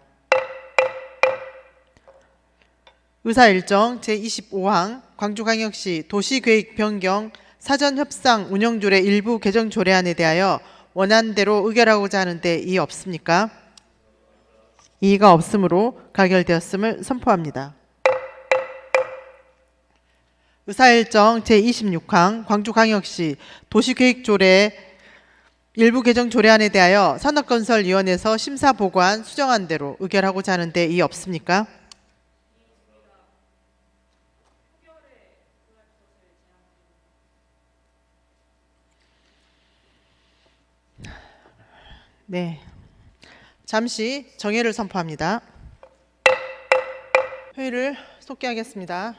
의사일정 제25항 광주광역시 도시계획 변경 사전협상 운영조례 일부 개정 조례안에 대하여 원안대로 의결하고자 하는데 이의 없습니까? 이의가 없으므로 가결되었음을 선포합니다. 의사일정 제26항 광주광역시 도시계획조례 일부 개정 조례안에 대하여 산업건설위원회에서 심사보고한 수정안 대로 의결하고자 하는데 이의 없습니까? 네, 잠시 정회를 선포합니다. 회의를 속기하겠습니다.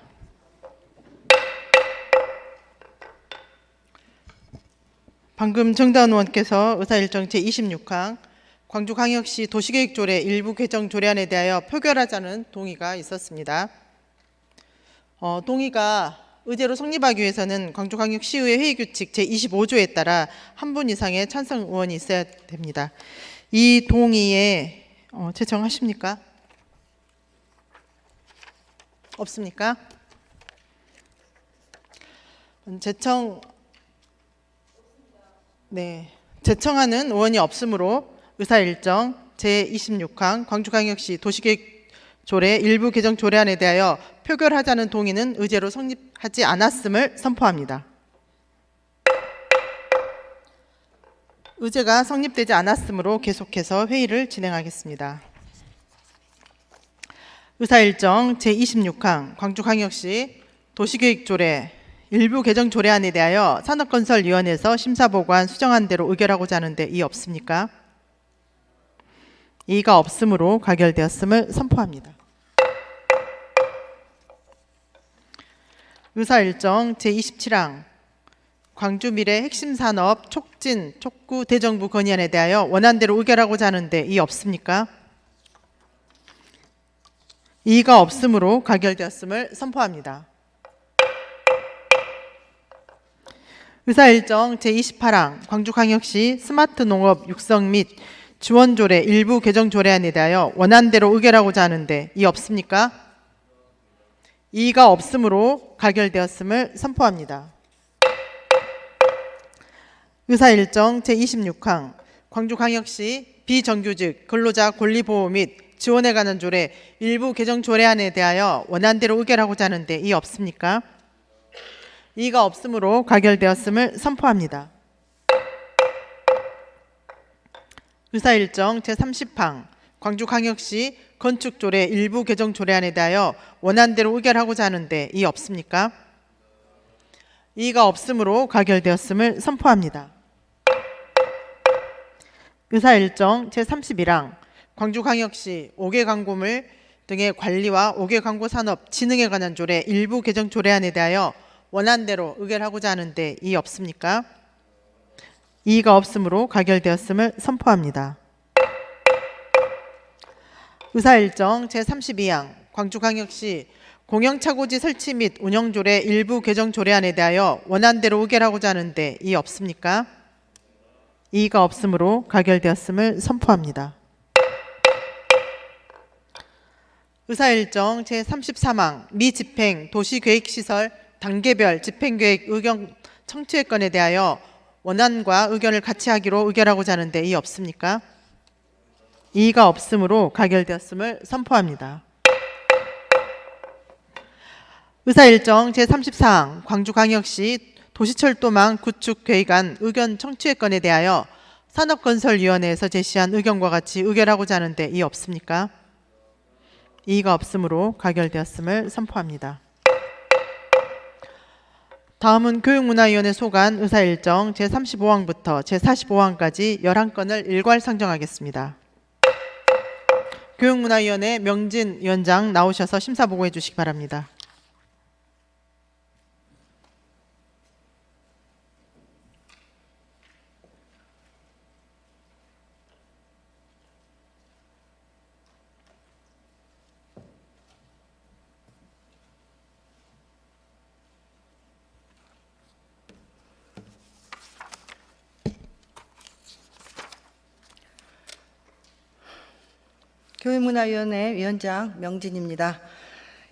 방금 정다은 의원께서 의사일정 제26항 광주광역시 도시계획조례 일부 개정 조례안에 대하여 표결하자는 동의가 있었습니다. 동의가 의제로 성립하기 위해서는 광주광역시의회 회의규칙 제25조에 따라 한 분 이상의 찬성 의원이 있어야 됩니다. 이 동의에 채청하십니까? 없습니까? 제청하는 의원이 없으므로 의사일정 제26항 광주광역시 도시계획조례 일부 개정 조례안에 대하여 표결하자는 동의는 의제로 성립하지 않았음을 선포합니다. 의제가 성립되지 않았으므로 계속해서 회의를 진행하겠습니다. 의사일정 제26항 광주광역시 도시계획조례 일부 개정 조례안에 대하여 산업건설위원회에서 심사보고한 수정안 대로 의결하고자 하는데 이의 없습니까? 이의가 없으므로 가결되었음을 선포합니다. 의사일정 제27항 광주미래 핵심산업 촉진 촉구 대정부 건의안에 대하여 원안대로 의결하고자 하는데 이의 없습니까? 이의가 없으므로 가결되었음을 선포합니다. 의사일정 제28항 광주광역시 스마트 농업 육성 및 지원조례 일부 개정 조례안에 대하여 원안대로 의결하고자 하는데 이의 없습니까? 이의가 없으므로 가결되었음을 선포합니다. 의사일정 제26항 광주광역시 비정규직 근로자 권리보호 및 지원에 관한 조례 일부 개정 조례안에 대하여 원안대로 의결하고자 하는데 이의 없습니까? 이의가 없으므로 가결되었음을 선포합니다. 의사일정 제30항 광주광역시 건축조례 일부 개정 조례안에 대하여 원안대로 의결하고자 하는데 이의 없습니까? 이의가 없으므로 가결되었음을 선포합니다. 의사일정 제31항 광주광역시 5개 광고물 등의 관리와 5개 광고 산업 진흥에 관한 조례 일부 개정 조례안에 대하여 원안대로 의결하고자 하는데 이의 없습니까? 이의가 없으므로 가결되었음을 선포합니다. 의사일정 제32항 광주광역시 공영차고지 설치 및 운영조례 일부 개정 조례안에 대하여 원안대로 의결하고자 하는데 이의 없습니까? 이의가 없으므로 가결되었음을 선포합니다. 의사일정 제33항 미집행 도시계획시설 단계별 집행계획 의견 청취의 건에 대하여 원안과 의견을 같이 하기로 의결하고자 하는데 이의 없습니까? 이의가 없으므로 가결되었음을 선포합니다. 의사일정 제34항 광주광역시 도시철도망 구축 계획안 의견 청취의 건에 대하여 산업건설위원회에서 제시한 의견과 같이 의결하고자 하는데 이의 없습니까? 이의가 없으므로 가결되었음을 선포합니다. 다음은 교육문화위원회 소관 의사일정 제35항부터 제45항까지 11건을 일괄 상정하겠습니다. 교육문화위원회 명진 위원장 나오셔서 심사보고해 주시기 바랍니다. 교육문화위원회 위원장 명진입니다.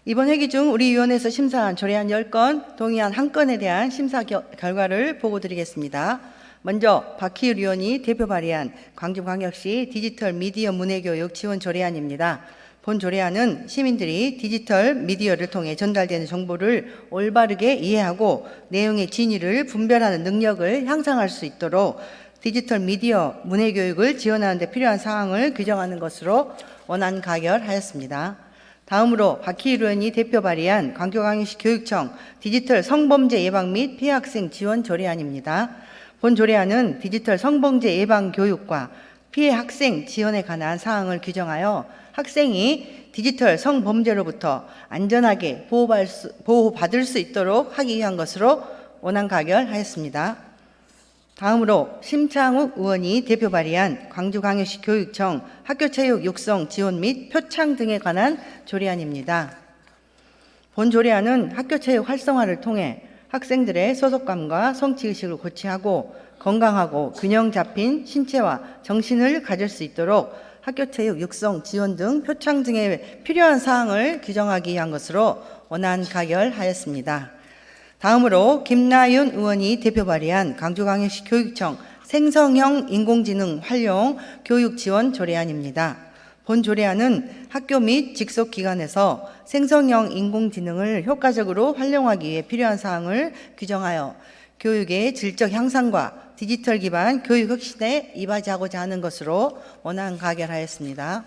이번 회기 중 우리 위원회에서 심사한 조례안 10건, 동의안 1건에 대한 심사 결과를 보고드리겠습니다. 먼저 박희율 위원이 대표 발의한 광주광역시 디지털 미디어 문해교육 지원 조례안입니다. 본 조례안은 시민들이 디지털 미디어를 통해 전달되는 정보를 올바르게 이해하고 내용의 진위를 분별하는 능력을 향상할 수 있도록 디지털 미디어 문해교육을 지원하는 데 필요한 사항을 규정하는 것으로 원안 가결하였습니다. 다음으로 박희일 의원이 대표 발의한 광주광역시 교육청 디지털 성범죄 예방 및 피해 학생 지원 조례안입니다. 본 조례안은 디지털 성범죄 예방 교육과 피해 학생 지원에 관한 사항을 규정하여 학생이 디지털 성범죄로부터 안전하게 보호받을 수 있도록 하기 위한 것으로 원안 가결하였습니다. 다음으로 심창욱 의원이 대표 발의한 광주광역시 교육청 학교체육 육성 지원 및 표창 등에 관한 조례안입니다. 본 조례안은 학교체육 활성화를 통해 학생들의 소속감과 성취의식을 고취하고 건강하고 균형 잡힌 신체와 정신을 가질 수 있도록 학교체육 육성 지원 등 표창 등에 필요한 사항을 규정하기 위한 것으로 원안 가결하였습니다. 다음으로 김나윤 의원이 대표 발의한 광주광역시 교육청 생성형 인공지능 활용 교육 지원 조례안입니다. 본 조례안은 학교 및 직속기관에서 생성형 인공지능을 효과적으로 활용하기 위해 필요한 사항을 규정하여 교육의 질적 향상과 디지털 기반 교육 혁신에 이바지하고자 하는 것으로 원안 가결하였습니다.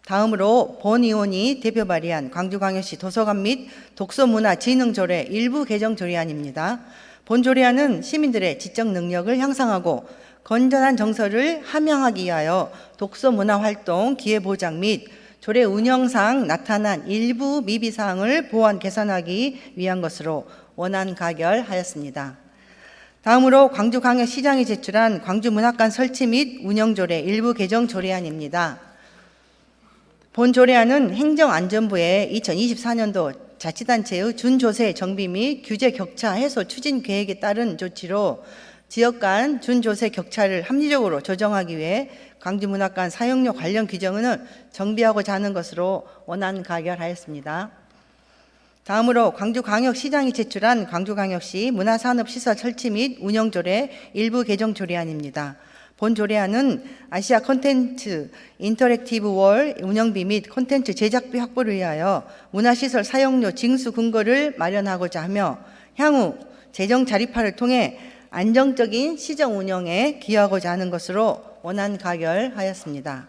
다음으로 본 의원이 대표 발의한 광주광역시 도서관 및 독서문화진흥조례 일부 개정 조례안입니다. 본 조례안은 시민들의 지적 능력을 향상하고 건전한 정서를 함양하기 위하여 독서문화활동 기회보장 및 조례 운영상 나타난 일부 미비사항을 보완 개선하기 위한 것으로 원안 가결하였습니다. 다음으로 광주광역시장이 제출한 광주문학관 설치 및 운영조례 일부 개정 조례안입니다. 본 조례안은 행정안전부의 2024년도 자치단체의 준조세 정비 및 규제 격차 해소 추진 계획에 따른 조치로 지역 간 준조세 격차를 합리적으로 조정하기 위해 광주문학관 사용료 관련 규정은 정비하고자 하는 것으로 원안 가결하였습니다. 다음으로 광주광역시장이 제출한 광주광역시 문화산업시설 설치 및 운영조례 일부 개정 조례안입니다. 본 조례안은 아시아 콘텐츠 인터랙티브 월 운영비 및 콘텐츠 제작비 확보를 위하여 문화시설 사용료 징수 근거를 마련하고자 하며 향후 재정 자립화를 통해 안정적인 시정 운영에 기여하고자 하는 것으로 원안 가결하였습니다.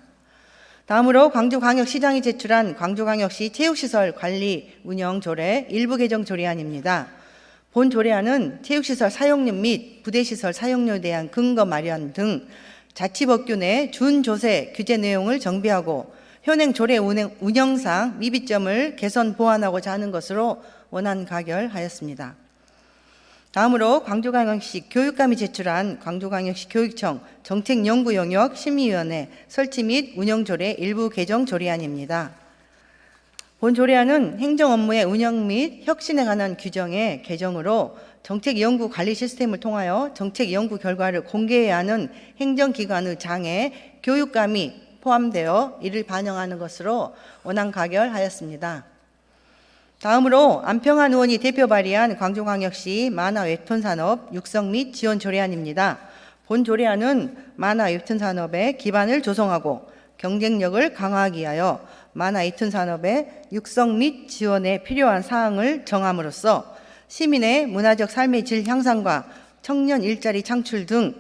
다음으로 광주광역시장이 제출한 광주광역시 체육시설 관리 운영 조례 일부 개정 조례안입니다. 본 조례안은 체육시설 사용료 및 부대시설 사용료에 대한 근거 마련 등 자치법규 내 준조세 규제 내용을 정비하고 현행 조례 운영상 미비점을 개선 보완하고자 하는 것으로 원안 가결하였습니다. 다음으로 광주광역시 교육감이 제출한 광주광역시 교육청 정책연구 영역 심의위원회 설치 및 운영조례 일부 개정 조례안입니다. 본 조례안은 행정업무의 운영 및 혁신에 관한 규정의 개정으로 정책연구 관리 시스템을 통하여 정책연구 결과를 공개해야 하는 행정기관의 장에 교육감이 포함되어 이를 반영하는 것으로 원안 가결하였습니다. 다음으로 안평한 의원이 대표 발의한 광주광역시 만화 웹툰 산업 육성 및 지원 조례안입니다. 본 조례안은 만화 웹툰 산업의 기반을 조성하고 경쟁력을 강화하기 위하여 만화 웹툰 산업의 육성 및 지원에 필요한 사항을 정함으로써 시민의 문화적 삶의 질 향상과 청년 일자리 창출 등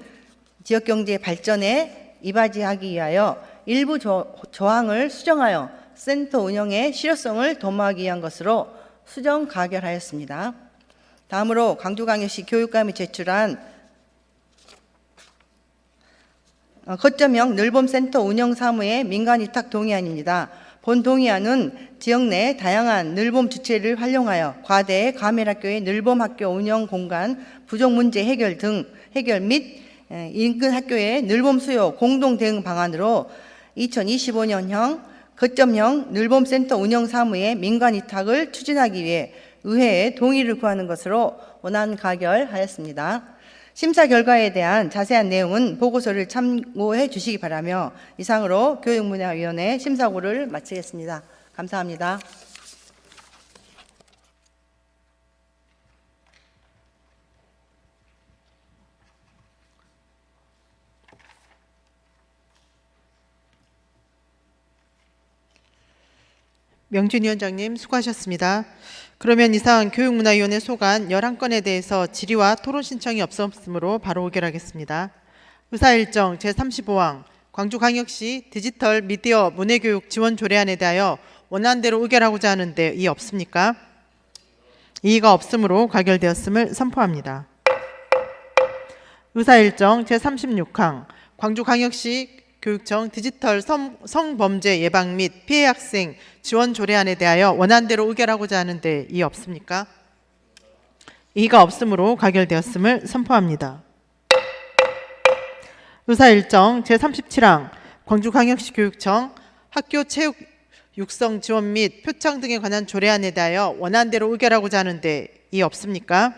지역경제 발전에 이바지하기 위하여 일부 조항을 수정하여 센터 운영의 실효성을 도모하기 위한 것으로 수정 가결하였습니다. 다음으로 광주광역시 교육감이 제출한 거점형 늘봄센터 운영 사무의 민간 위탁 동의안입니다. 본 동의안은 지역 내 다양한 늘봄 주체를 활용하여 과대 가멜학교의 늘봄학교 운영 공간 부족 문제 해결 및 인근 학교의 늘봄 수요 공동 대응 방안으로 2025년형 거점형 늘봄센터 운영 사무의 민간 위탁을 추진하기 위해 의회의 동의를 구하는 것으로 원안 가결하였습니다. 심사 결과에 대한 자세한 내용은 보고서를 참고해 주시기 바라며 이상으로 교육문화위원회 심사고를 마치겠습니다. 감사합니다. 명진 위원장님 수고하셨습니다. 그러면 이상 교육문화위원회 소관 11건에 대해서 질의와 토론 신청이 없었으므로 바로 의결하겠습니다. 의사일정 제35항 광주광역시 디지털 미디어 문해교육 지원 조례안에 대하여 원안대로 의결하고자 하는데 이의 없습니까? 이의가 없으므로 가결되었음을 선포합니다. 의사일정 제36항 광주광역시 교육청 디지털 성범죄 예방 및 피해 학생 지원 조례안에 대하여 원안대로 의결하고자 하는데 이의 없습니까? 이의가 없으므로 가결되었음을 선포합니다. 의사일정 제37항 광주광역시 교육청 학교 체육 육성 지원 및 표창 등에 관한 조례안에 대하여 원안대로 의결하고자 하는데 이의 없습니까?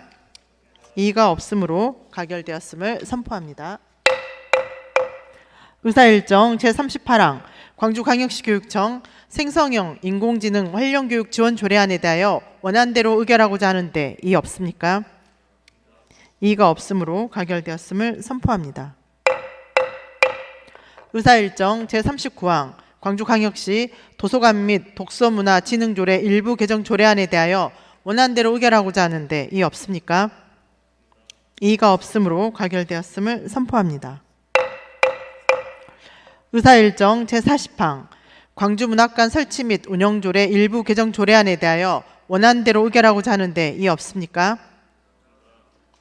이의가 없으므로 가결되었음을 선포합니다. 의사일정 제38항 광주광역시 교육청 생성형 인공지능 활용교육 지원 조례안에 대하여 원안대로 의결하고자 하는데 이의 없습니까? 이의가 없으므로 가결되었음을 선포합니다. 의사일정 제39항 광주광역시 도서관 및 독서문화진흥조례 일부 개정 조례안에 대하여 원안대로 의결하고자 하는데 이의 없습니까? 이의가 없으므로 가결되었음을 선포합니다. 의사일정 제40항 광주문학관 설치 및 운영조례 일부 개정 조례안에 대하여 원안대로 의결하고자 하는데 이의 없습니까?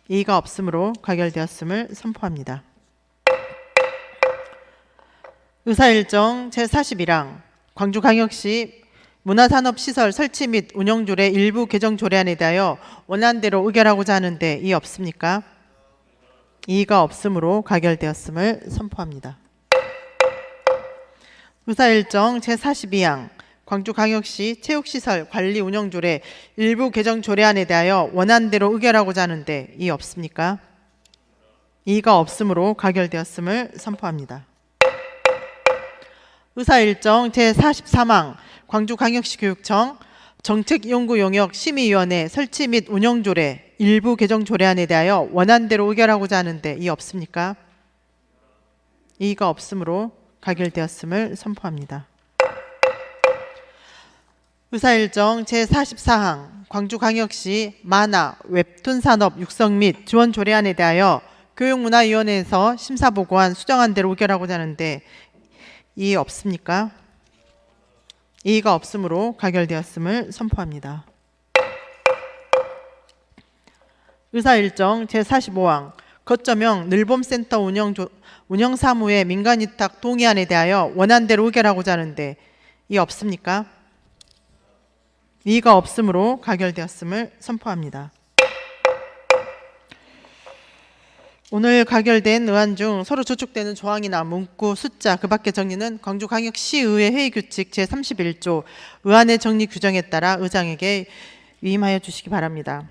이의가 없으므로 가결되었음을 선포합니다. 의사일정 제41항 광주광역시 문화산업시설 설치 및 운영조례 일부 개정 조례안에 대하여 원안대로 의결하고자 하는데 이의 없습니까? 이의가 없으므로 가결되었음을 선포합니다. 의사일정 제42항 광주광역시 체육시설 관리 운영조례 일부 개정 조례안에 대하여 원안대로 의결하고자 하는데 이의 없습니까? 이의가 없으므로 가결되었음을 선포합니다. 의사일정 제43항 광주광역시 교육청 정책연구용역 심의위원회 설치 및 운영조례 일부 개정 조례안에 대하여 원안대로 의결하고자 하는데 이의 없습니까? 이의가 없으므로 가결되었음을 선포합니다. 의사일정 제44항 광주광역시 만화, 웹툰 산업 육성 및 지원 조례안에 대하여 교육문화위원회에서 심사보고한 수정안 대로 의결하고자 하는데 이의 없습니까? 이의가 없으므로 가결되었음을 선포합니다. 의사일정 제45항 거점형 늘봄센터 운영사무의 민간위탁 동의안에 대하여 원안대로 의결하고자 하는데 이의 없습니까? 이의가 없으므로 가결되었음을 선포합니다. 오늘 가결된 의안 중 서로 저촉되는 조항이나 문구, 숫자, 그 밖의 정리는 광주광역시의회 회의규칙 제31조 의안의 정리 규정에 따라 의장에게 위임하여 주시기 바랍니다.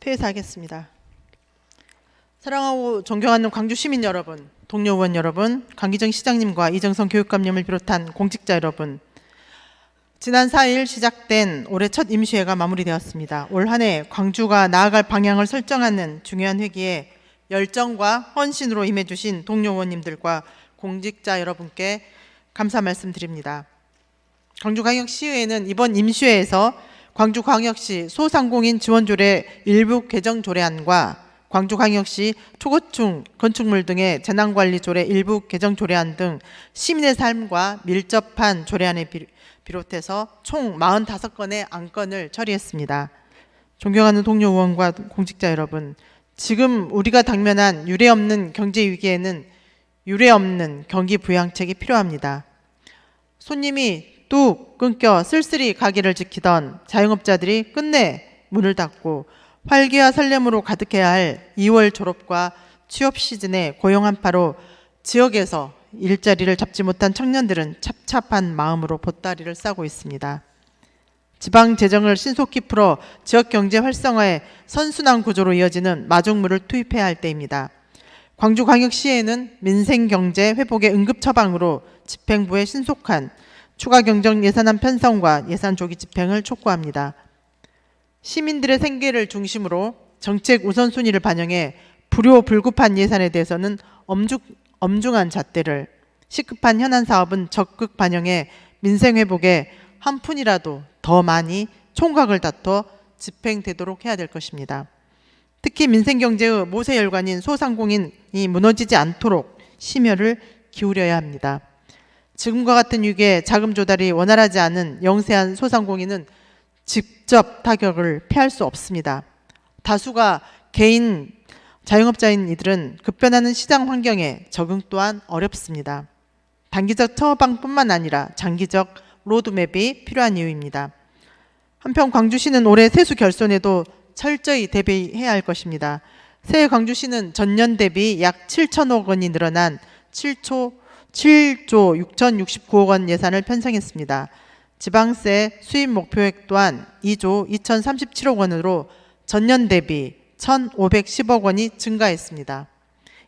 폐회사하겠습니다. 사랑하고 존경하는 광주 시민 여러분, 동료 의원 여러분, 강기정 시장님과 이정선 교육감님을 비롯한 공직자 여러분, 지난 4일 시작된 올해 첫 임시회가 마무리되었습니다. 올 한 해 광주가 나아갈 방향을 설정하는 중요한 회기에 열정과 헌신으로 임해주신 동료 의원님들과 공직자 여러분께 감사 말씀드립니다. 광주광역시의회는 이번 임시회에서 광주광역시 소상공인 지원조례 일부 개정 조례안과 광주광역시 초고층 건축물 등의 재난관리조례 일부 개정 조례안 등 시민의 삶과 밀접한 조례안에 비롯해서 총 45건의 안건을 처리했습니다. 존경하는 동료 의원과 공직자 여러분, 지금 우리가 당면한 유례없는 경제 위기에는 유례없는 경기 부양책이 필요합니다. 손님이 뚝 끊겨 쓸쓸히 가게를 지키던 자영업자들이 끝내 문을 닫고 활기와 설렘으로 가득해야 할 2월 졸업과 취업 시즌에 고용 한파로 지역에서 일자리를 잡지 못한 청년들은 찹찹한 마음으로 보따리를 싸고 있습니다. 지방 재정을 신속히 풀어 지역 경제 활성화의 선순환 구조로 이어지는 마중물을 투입해야 할 때입니다. 광주광역시에는 민생 경제 회복의 응급 처방으로 집행부의 신속한 추가 경정 예산안 편성과 예산 조기 집행을 촉구합니다. 시민들의 생계를 중심으로 정책 우선순위를 반영해 불효불급한 예산에 대해서는 엄중한 잣대를, 시급한 현안 사업은 적극 반영해 민생 회복에 한 푼이라도 더 많이 총각을 다퉈 집행되도록 해야 될 것입니다. 특히 민생경제의 모세혈관인 소상공인이 무너지지 않도록 심혈을 기울여야 합니다. 지금과 같은 위기에 자금 조달이 원활하지 않은 영세한 소상공인은 직접 타격을 피할 수 없습니다. 다수가 개인 자영업자인 이들은 급변하는 시장 환경에 적응 또한 어렵습니다. 단기적 처방뿐만 아니라 장기적 로드맵이 필요한 이유입니다. 한편 광주시는 올해 세수 결손에도 철저히 대비해야 할 것입니다. 새해 광주시는 전년 대비 약 7천억 원이 늘어난 7조 6,069억 원 예산을 편성했습니다. 지방세 수입 목표액 또한 2조 2,037억 원으로 전년 대비 1,510억 원이 증가했습니다.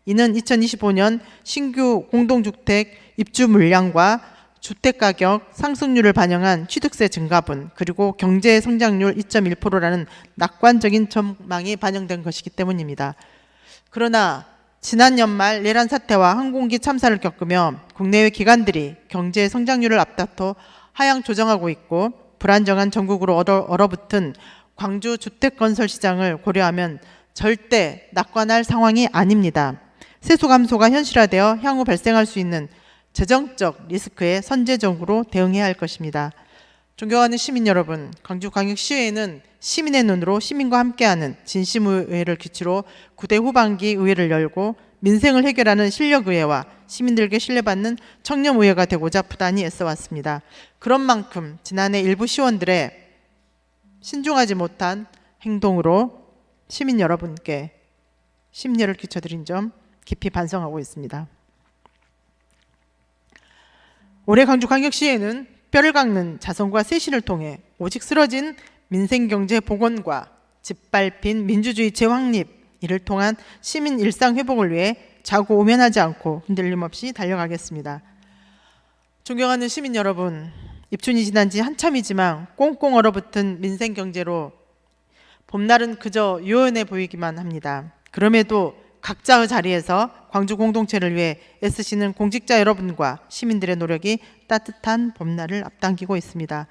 이는 2025년 신규 공동주택 입주 물량과 주택가격 상승률을 반영한 취득세 증가분, 그리고 경제 성장률 2.1%라는 낙관적인 전망이 반영된 것이기 때문입니다. 그러나 지난 연말 내란 사태와 항공기 참사를 겪으며 국내외 기관들이 경제 성장률을 앞다퉈 하향 조정하고 있고, 불안정한 전국으로 얼어붙은 광주 주택 건설 시장을 고려하면 절대 낙관할 상황이 아닙니다. 세수 감소가 현실화되어 향후 발생할 수 있는 재정적 리스크에 선제적으로 대응해야 할 것입니다. 존경하는 시민 여러분, 광주광역시의회는 시민의 눈으로 시민과 함께하는 진심의회를 기치로 9대 후반기 의회를 열고 민생을 해결하는 실력의회와 시민들에게 신뢰받는 청렴의회가 되고자 부단히 애써왔습니다. 그런 만큼 지난해 일부 시원들의 신중하지 못한 행동으로 시민 여러분께 심려를 끼쳐드린 점 깊이 반성하고 있습니다. 올해 광주광역시에는 뼈를 깎는 자성과 쇄신을 통해 오직 쓰러진 민생경제 복원과 짓밟힌 민주주의 재확립, 이를 통한 시민 일상 회복을 위해 좌고우면하지 않고 흔들림 없이 달려가겠습니다. 존경하는 시민 여러분, 입춘이 지난 지 한참이지만 꽁꽁 얼어붙은 민생경제로 봄날은 그저 유연해 보이기만 합니다. 그럼에도 각자의 자리에서 광주 공동체를 위해 애쓰시는 공직자 여러분과 시민들의 노력이 따뜻한 봄날을 앞당기고 있습니다.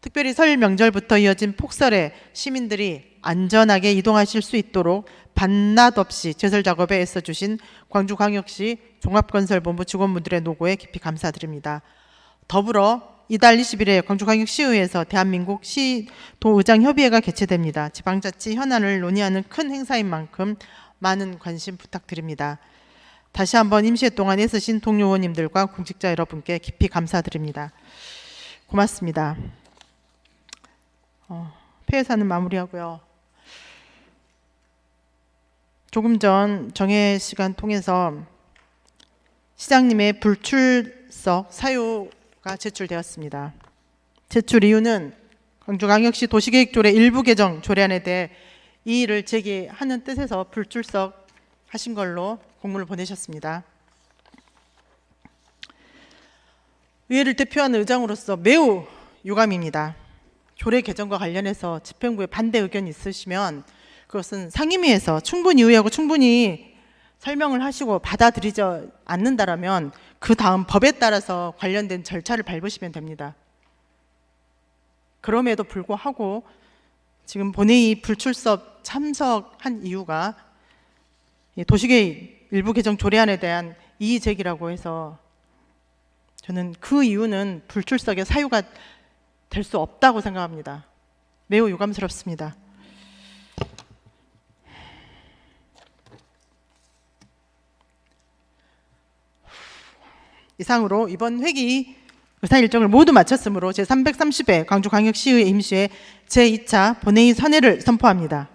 특별히 설 명절부터 이어진 폭설에 시민들이 안전하게 이동하실 수 있도록 밤낮 없이 제설 작업에 애써주신 광주광역시 종합건설본부 직원분들의 노고에 깊이 감사드립니다. 더불어 이달 20일에 광주광역시의회에서 대한민국 시도의장협의회가 개최됩니다. 지방자치 현안을 논의하는 큰 행사인 만큼 많은 관심 부탁드립니다. 다시 한번 임시회 동안 애쓰신 동료 의원님들과 공직자 여러분께 깊이 감사드립니다. 고맙습니다. 폐회사는 마무리하고요. 조금 전 정회 시간 통해서 시장님의 불출석 사유가 제출되었습니다. 제출 이유는 광주광역시 도시계획조례 일부 개정 조례안에 대해 이의를 제기하는 뜻에서 불출석 하신 걸로 공문을 보내셨습니다. 의회를 대표하는 의장으로서 매우 유감입니다. 조례 개정과 관련해서 집행부에 반대 의견이 있으시면 그것은 상임위에서 충분히 의회하고 충분히 설명을 하시고 받아들이지 않는다라면 그 다음 법에 따라서 관련된 절차를 밟으시면 됩니다. 그럼에도 불구하고 지금 본회의 불출석 참석한 이유가 도시계획 일부 개정 조례안에 대한 이의 제기라고 해서 저는 그 이유는 불출석의 사유가 될 수 없다고 생각합니다. 매우 유감스럽습니다. 이상으로 이번 회기 의사 일정을 모두 마쳤으므로 제330회 광주광역시의회 임시회 제2차 본회의 선회를 선포합니다.